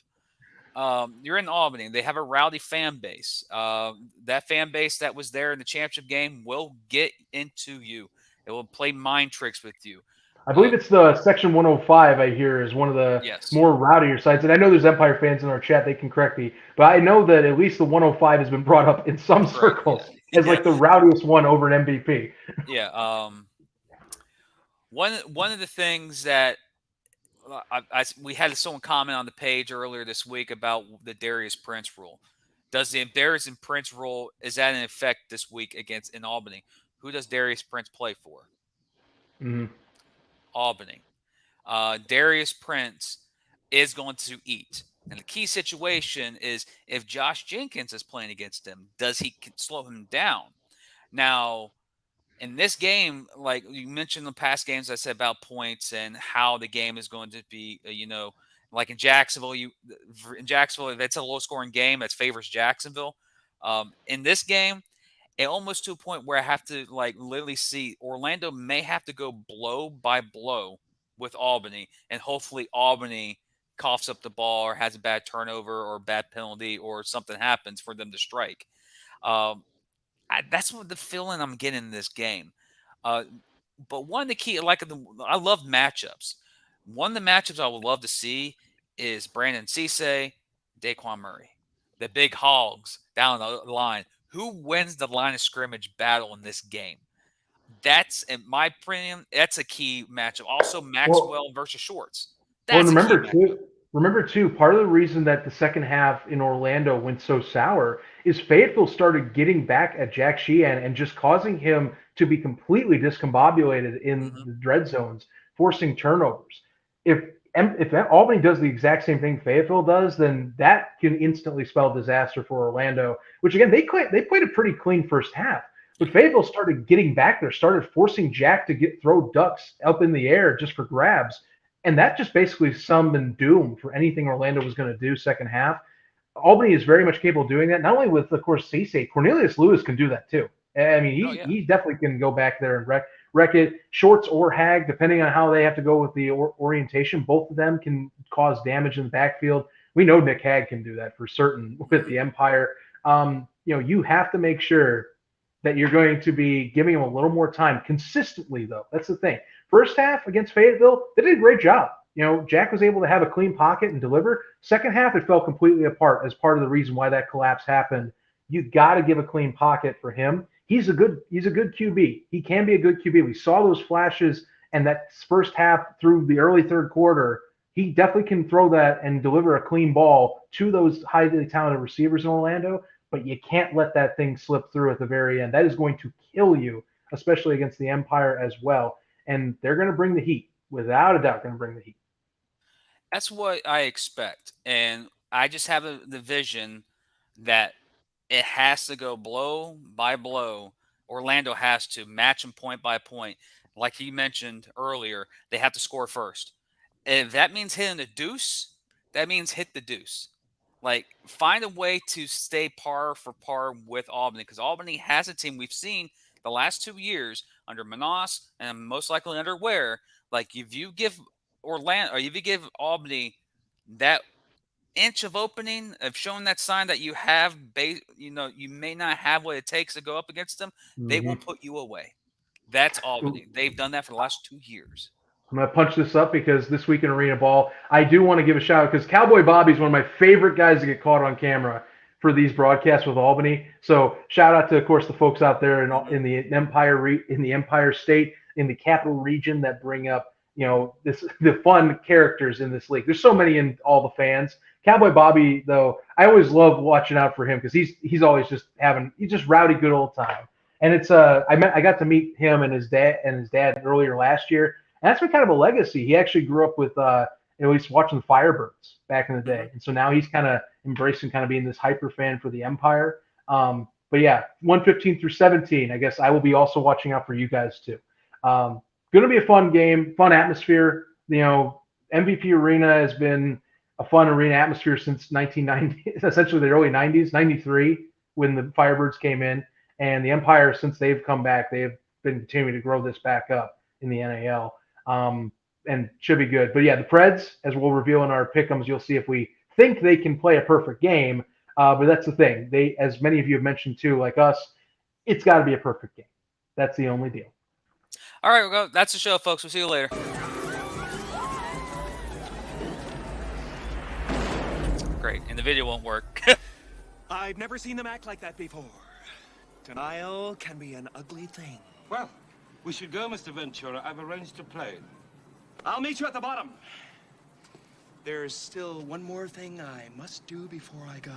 up. You're in Albany. They have a rowdy fan base. That fan base that was there in the championship game will get into you. It will play mind tricks with you. I believe it's the Section 105. I hear is one of the Yes, more rowdier sites, and I know there's Empire fans in our chat. They can correct me, but I know that at least the 105 has been brought up in some correct. circles Yeah, as yeah, like the rowdiest one over an MVP. yeah. One of the things that we had someone comment on the page earlier this week about the Darius Prince rule. Does the Darius and Prince rule is that in effect this week against in Albany? Who does Darius Prince play for? Mm-hmm. Albany. Darius Prince is going to eat. And the key situation is if Josh Jenkins is playing against him, does he slow him down? Now, in this game, like you mentioned in the past games, I said about points and how the game is going to be, like in Jacksonville, if it's a low scoring game, that favors Jacksonville. In this game, and almost to a point where I have to like literally see Orlando may have to go blow by blow with Albany, and hopefully Albany coughs up the ball or has a bad turnover or a bad penalty or something happens for them to strike. Um, that's what the feeling I'm getting in this game. Uh, but one of the key, I love matchups. One of the matchups I would love to see is Brandon Cisse, Daquan Murray, the big hogs down the line. Who wins the line of scrimmage battle in this game? That's, in my opinion, that's a key matchup. Also, Well, Maxwell versus Shorts. Well, and That's a key matchup. remember too, part of the reason that the second half in Orlando went so sour is Fayetteville started getting back at Jack Sheehan and just causing him to be completely discombobulated in Hmm. the dread zones, forcing turnovers. If if Albany does the exact same thing Fayetteville does, then that can instantly spell disaster for Orlando. Which again, they played a pretty clean first half, but Fayetteville started getting back there, started forcing Jack to throw ducks up in the air just for grabs, and that just basically summoned doom for anything Orlando was going to do second half. Albany is very much capable of doing that. Not only with, of course, Cisse, Cornelius Lewis can do that too. I mean, Oh yeah. he definitely can go back there and wreck it. Shorts or Hag, depending on how they have to go with the orientation, both of them can cause damage in the backfield. We know Nick Hag can do that for certain with the Empire. You have to make sure that you're going to be giving him a little more time consistently, though. That's the thing. First half against Fayetteville, they did a great job. Jack was able to have a clean pocket and deliver. Second half, it fell completely apart as part of the reason why that collapse happened. You got to give a clean pocket for him. He's a good QB. He can be a good QB. We saw those flashes, and that first half through the early third quarter, he definitely can throw that and deliver a clean ball to those highly talented receivers in Orlando. But you can't let that thing slip through at the very end. That is going to kill you, especially against the Empire as well. And they're going to bring the heat, without a doubt. Going to bring the heat. That's what I expect. And I just have the vision that it has to go blow by blow. Orlando has to match them point by point. Like you mentioned earlier, they have to score first. If that means hitting the deuce, that means hit the deuce. Like, find a way to stay par for par with Albany, because Albany has a team we've seen the last 2 years under Manas and most likely under Ware. Like, if you give Orlando or if you give Albany that inch of opening of showing that sign that you have, you may not have what it takes to go up against them, they will Mm-hmm. put you away. That's Albany. They've done that for the last 2 years. I'm going to punch this up because this week in Arena Ball, I do want to give a shout out because Cowboy Bobby's one of my favorite guys to get caught on camera for these broadcasts with Albany. So shout out to, of course, the folks out there in the Empire State, in the Capital Region that bring up, the fun characters in this league. There's so many in all the fans. Cowboy Bobby, though, I always love watching out for him because he's always he's just rowdy, good old time. And it's I got to meet him and his dad earlier last year. And that's been kind of a legacy. He actually grew up with at least watching the Firebirds back in the day. And so now he's kind of embracing kind of being this hyper fan for the Empire. But yeah, 115 through 17, I guess I will be also watching out for you guys too. Going to be a fun game, fun atmosphere. MVP Arena has been a fun arena atmosphere since 1990, essentially the early 90s, 93 when the Firebirds came in, and the Empire since they've come back, they've been continuing to grow this back up in the NAL, and should be good. But yeah, the Preds, as we'll reveal in our pick'ems, you'll see if we think they can play a perfect game. But that's the thing. They, as many of you have mentioned too, like us, it's got to be a perfect game. That's the only deal. All right, well, that's the show, folks. We'll see you later. Great, and the video won't work. I've never seen them act like that before. Denial can be an ugly thing. Well, we should go, Mr. Ventura. I've arranged a plane. I'll meet you at the bottom. There's still one more thing I must do before I go.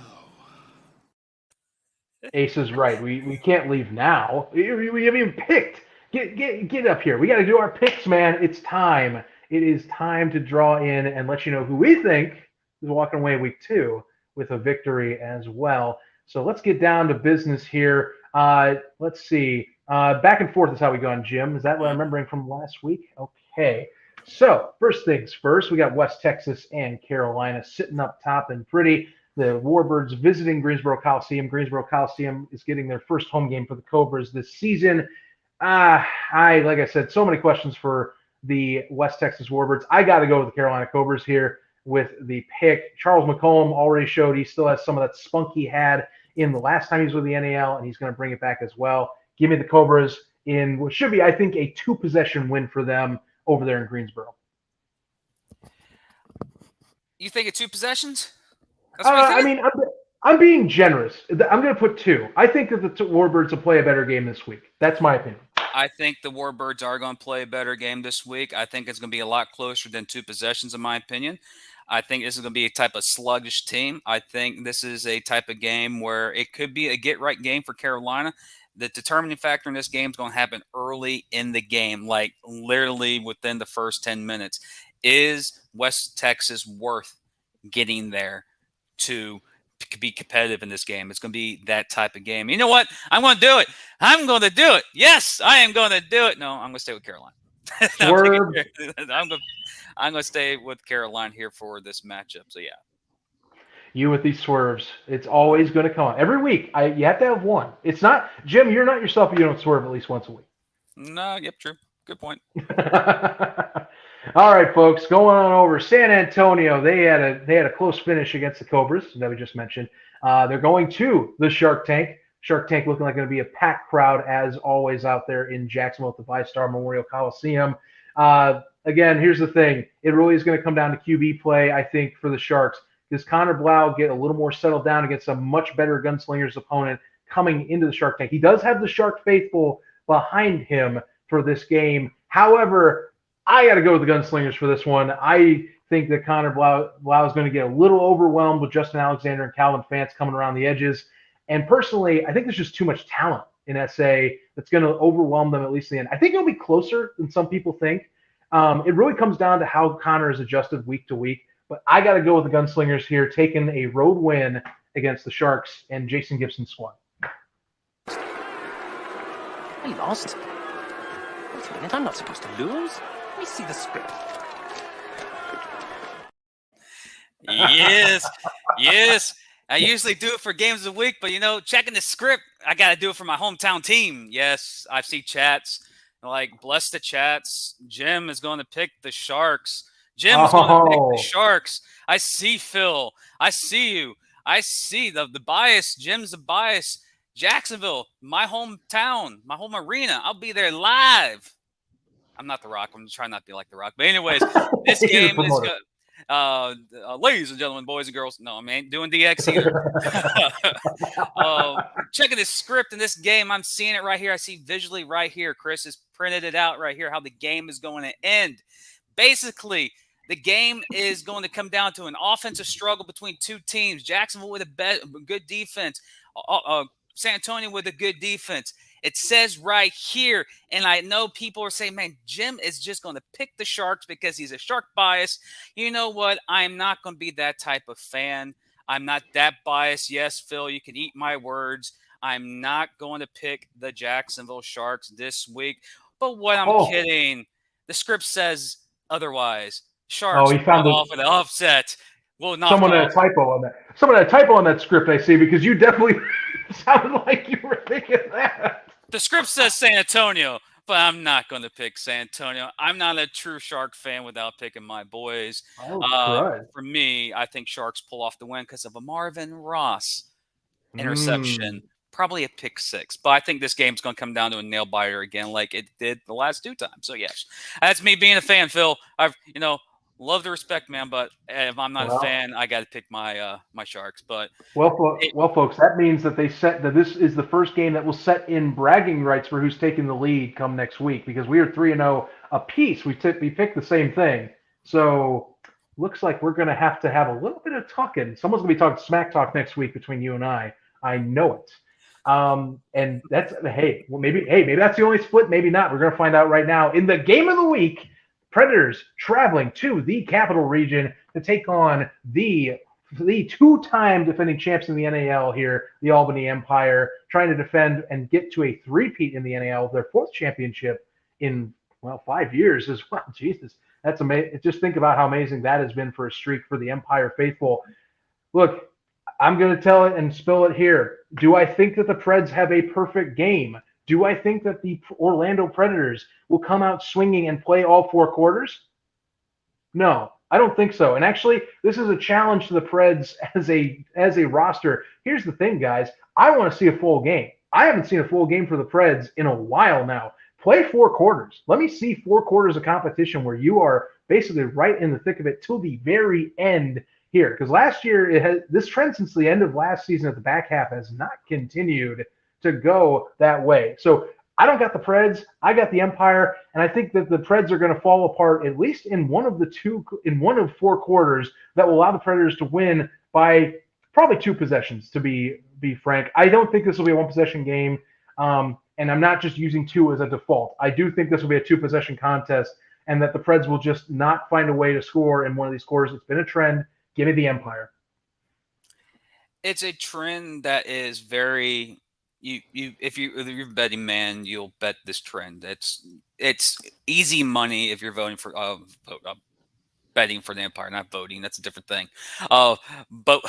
Ace is right. We can't leave now. We haven't even picked. Get up here. We got to do our picks, man. It's time. It is time to draw in and let you know who we think is walking away week 2 with a victory as well. So let's get down to business here. Let's see. Back and forth is how we go on, Jim. Is that what I'm remembering from last week? Okay. So first things first, we got West Texas and Carolina sitting up top and pretty. The Warbirds visiting Greensboro Coliseum. Greensboro Coliseum is getting their first home game for the Cobras this season. Like I said, so many questions for the West Texas Warbirds. I got to go with the Carolina Cobras here with the pick. Charles McCollum already showed he still has some of that spunk he had in the last time he was with the NAL, and he's going to bring it back as well. Give me the Cobras in what should be, I think, a 2-possession win for them over there in Greensboro. You think it's 2 possessions? That's what I mean, I'm being generous. I'm going to put 2. I think that the Warbirds will play a better game this week. That's my opinion. I think the Warbirds are going to play a better game this week. I think it's going to be a lot closer than 2 possessions, in my opinion. I think this is going to be a type of sluggish team. I think this is a type of game where it could be a get-right game for Carolina. The determining factor in this game is going to happen early in the game, like literally within the first 10 minutes. Is West Texas worth getting there to be competitive in this game? It's going to be that type of game. You know what? I'm going to do it. I'm going to do it. Yes, I am going to do it. No, I'm going to stay with Carolina. I'm going to stay with Carolina here for this matchup. So, yeah. You with these swerves. It's always going to come on. Every week, you have to have one. It's not, Jim, you're not yourself if you don't swerve at least once a week. No, yep, true. Good point. All right, folks, going on over San Antonio. They had a close finish against the Cobras that we just mentioned. They're going to the Shark Tank. Shark Tank looking like going to be a packed crowd as always out there in Jacksonville at the Five-Star Memorial Coliseum. Again, here's the thing. It really is going to come down to QB play, I think, for the Sharks. Does Connor Blau get a little more settled down against a much better gunslingers opponent coming into the Shark Tank? He does have the Shark faithful behind him for this game. However, I got to go with the gunslingers for this one. I think that Connor Blau is going to get a little overwhelmed with Justin Alexander and Calvin Fantz coming around the edges. And personally, I think there's just too much talent in SA that's going to overwhelm them at least in the end. I think it'll be closer than some people think. It really comes down to how Connor is adjusted week to week. But I got to go with the gunslingers here, taking a road win against the Sharks and Jason Gibson's squad. I lost. Wait a minute, I'm not supposed to lose. Let me see the script. Yes. I usually do it for games of the week, but, checking the script, I got to do it for my hometown team. Yes, I see chats. Like, bless the chats. Jim is going to pick the Sharks. Jim's going to pick the Sharks. I see Phil. I see you. I see the bias. Jim's the bias. Jacksonville, my hometown, my home arena. I'll be there live. I'm not The Rock. I'm trying not to be like The Rock. But anyways, this game is good. Ladies and gentlemen, boys and girls. No, I ain't doing DX either. Checking this script in this game. I'm seeing it right here. I see visually right here. Chris has printed it out right here how the game is going to end. Basically, the game is going to come down to an offensive struggle between two teams. Jacksonville with a good defense. San Antonio with a good defense. It says right here, and I know people are saying, man, Jim is just going to pick the Sharks because he's a Shark bias. You know what? I'm not going to be that type of fan. I'm not that biased. Yes, Phil, you can eat my words. I'm not going to pick the Jacksonville Sharks this week. But what I'm kidding. The script says otherwise. Sharks he pulled found off an upset. Will knock someone had a off. typo on that. Someone had a typo on that script, I see, because you definitely sounded like you were thinking that. The script says San Antonio, but I'm not going to pick San Antonio. I'm not a true Shark fan without picking my boys. Oh, crud. For me, I think Sharks pull off the win because of a Marvin Ross interception, Mm. probably a pick six. But I think this game's going to come down to a nail biter again, like it did the last 2 times. So yes, that's me being a fan, Phil. I've love to respect, man, but if I'm not a fan, I got to pick my my Sharks. But Well, folks, that means that this is the first game that will set in bragging rights for who's taking the lead come next week, because we are 3-0 apiece. We picked the same thing, so looks like we're going to have a little bit of talking. Someone's going to be talking smack talk next week between you and I. I know it. And that's maybe that's the only split, maybe not. We're going to find out right now in the game of the week. Predators traveling to the Capital Region to take on the 2-time defending champs in the NAL here, the Albany Empire, trying to defend and get to a three-peat in the NAL, their 4th championship in 5 years as well. Jesus, that's amazing. Just think about how amazing that has been for a streak for the Empire faithful. Look, I'm going to tell it and spill it here. Do I think that the Preds have a perfect game? Do I think that the Orlando Predators will come out swinging and play all 4 quarters? No, I don't think so. And actually, this is a challenge to the Preds as a roster. Here's the thing, guys. I want to see a full game. I haven't seen a full game for the Preds in a while now. Play 4 quarters. Let me see 4 quarters of competition where you are basically right in the thick of it till the very end here. Because last year, this trend since the end of last season at the back half has not continued to go that way. So I don't got the Preds. I got the Empire, and I think that the Preds are going to fall apart at least in one of 4 quarters that will allow the Predators to win by probably 2 possessions. To be frank, I don't think this will be a 1-possession game, and I'm not just using 2 as a default. I do think this will be a 2-possession contest, and that the Preds will just not find a way to score in one of these quarters. It's been a trend. Give me the Empire. It's a trend that is very. If you're a betting man, you'll bet this trend. It's easy money if you're voting for betting for the Empire, not voting. That's a different thing. But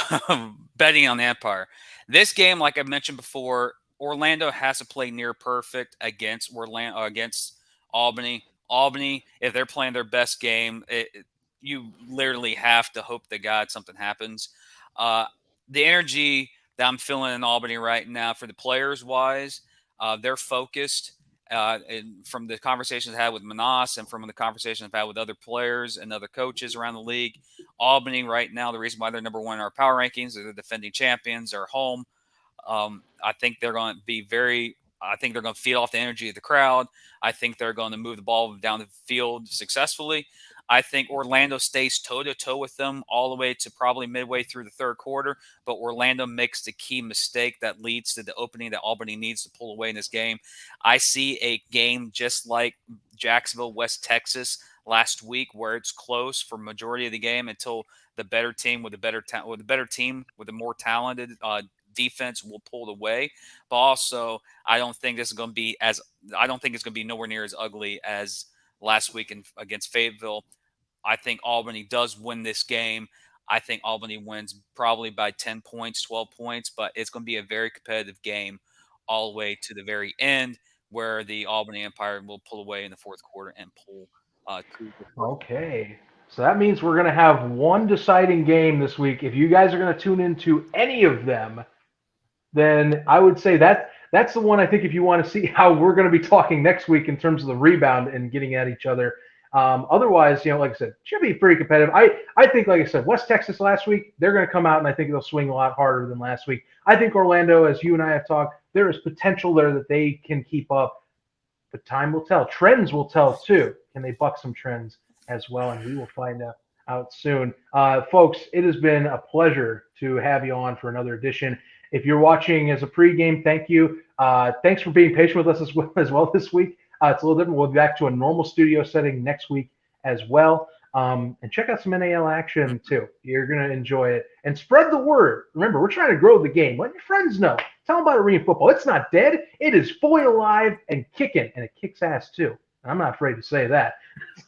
betting on the Empire. This game, like I mentioned before, Orlando has to play near perfect against Albany. Albany, if they're playing their best game, you literally have to hope to God something happens. The energy that I'm feeling in Albany right now for the players wise, they're focused. And from the conversations I had with Manas and from the conversations I've had with other players and other coaches around the league, Albany right now, the reason why they're number 1 in our power rankings, they're the defending champions, they're home. I think they're going to be I think they're going to feed off the energy of the crowd. I think they're going to move the ball down the field successfully. I think Orlando stays toe-to-toe with them all the way to probably midway through the 3rd quarter, but Orlando makes the key mistake that leads to the opening that Albany needs to pull away in this game. I see a game just like Jacksonville, West Texas last week, where it's close for majority of the game until the better team with a more talented defense will pull away. But also, I don't think it's going to be nowhere near as ugly as last week against Fayetteville. I think Albany does win this game. I think Albany wins probably by 10 points, 12 points, but it's going to be a very competitive game all the way to the very end, where the Albany Empire will pull away in the 4th quarter and pull to the first. Okay. So that means we're going to have one deciding game this week. If you guys are going to tune into any of them, then I would say that's the one. I think if you want to see how we're going to be talking next week in terms of the rebound and getting at each other. Otherwise, like I said, should be pretty competitive. I think, like I said, West Texas last week, they're going to come out, and I think they'll swing a lot harder than last week. I think Orlando, as you and I have talked, there is potential there that they can keep up, but time will tell. Trends will tell, too. Can they buck some trends as well? And we will find out soon. Folks, it has been a pleasure to have you on for another edition. If you're watching as a pregame, thank you. Thanks for being patient with us as well this week. It's a little different. We'll be back to a normal studio setting next week as well. And check out some NAL action, too. You're going to enjoy it. And spread the word. Remember, we're trying to grow the game. Let your friends know. Tell them about arena football. It's not dead. It is fully alive and kicking, and it kicks ass, too. I'm not afraid to say that.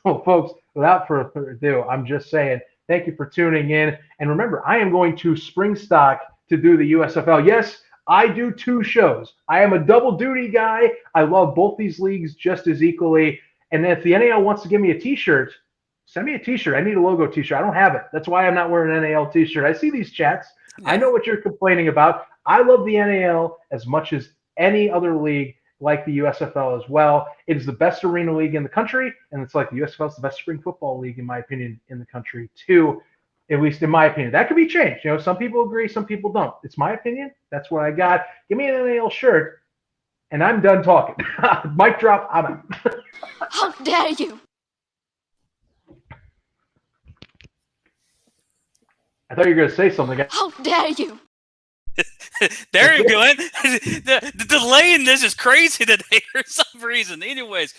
So, folks, without further ado, I'm just saying thank you for tuning in. And remember, I am going to spring stock to do the USFL. Yes, I do 2 shows. I am a double duty guy. I love both these leagues just as equally. And if the NAL wants to give me a T-shirt, send me a T-shirt. I need a logo T-shirt. I don't have it. That's why I'm not wearing an NAL T-shirt. I see these chats. Yeah. I know what you're complaining about. I love the NAL as much as any other league, like the USFL as well. It is the best arena league in the country, and it's like the USFL is the best spring football league, in my opinion, in the country too, at least in my opinion. That could be changed. Some people agree, some people don't. It's my opinion. That's what I got. Give me an NAL shirt, and I'm done talking. Mic drop, I'm out. How dare you! I thought you were going to say something. How dare you! There you go. The delay in this is crazy today for some reason. Anyways,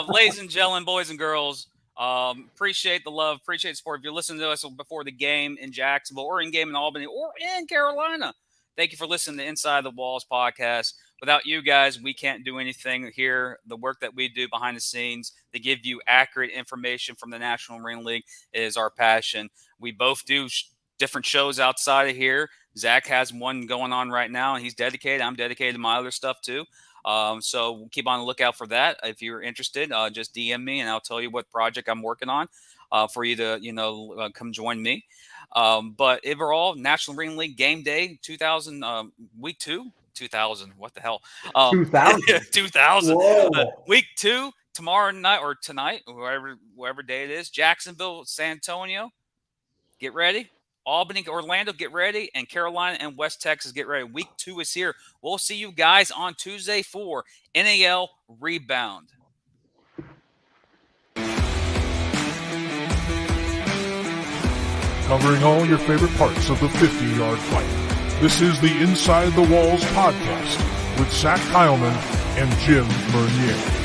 ladies and gentlemen, boys and girls, appreciate the love, appreciate the support. If you're listening to us before the game in Jacksonville or in game in Albany or in Carolina, thank you for listening to Inside the Walls podcast. Without you guys, we can't do anything here. The work that we do behind the scenes to give you accurate information from the National Arena League is our passion. We both do different shows outside of here. Zach has one going on right now, and he's dedicated. I'm dedicated to my other stuff too. So keep on the lookout for that. If you're interested, just DM me, and I'll tell you what project I'm working on for you to, come join me. But overall, National Arena League Game Day 2000, week 2, 2000. What the hell? 2000. 2000. Week 2 tomorrow night or tonight, whatever day it is. Jacksonville, San Antonio. Get ready. Albany, Orlando, get ready. And Carolina and West Texas, get ready. Week 2 is here. We'll see you guys on Tuesday for NAL Rebound. Covering all your favorite parts of the 50-yard fight. This is the Inside the Walls podcast with Zach Heilman and Jim Bernier.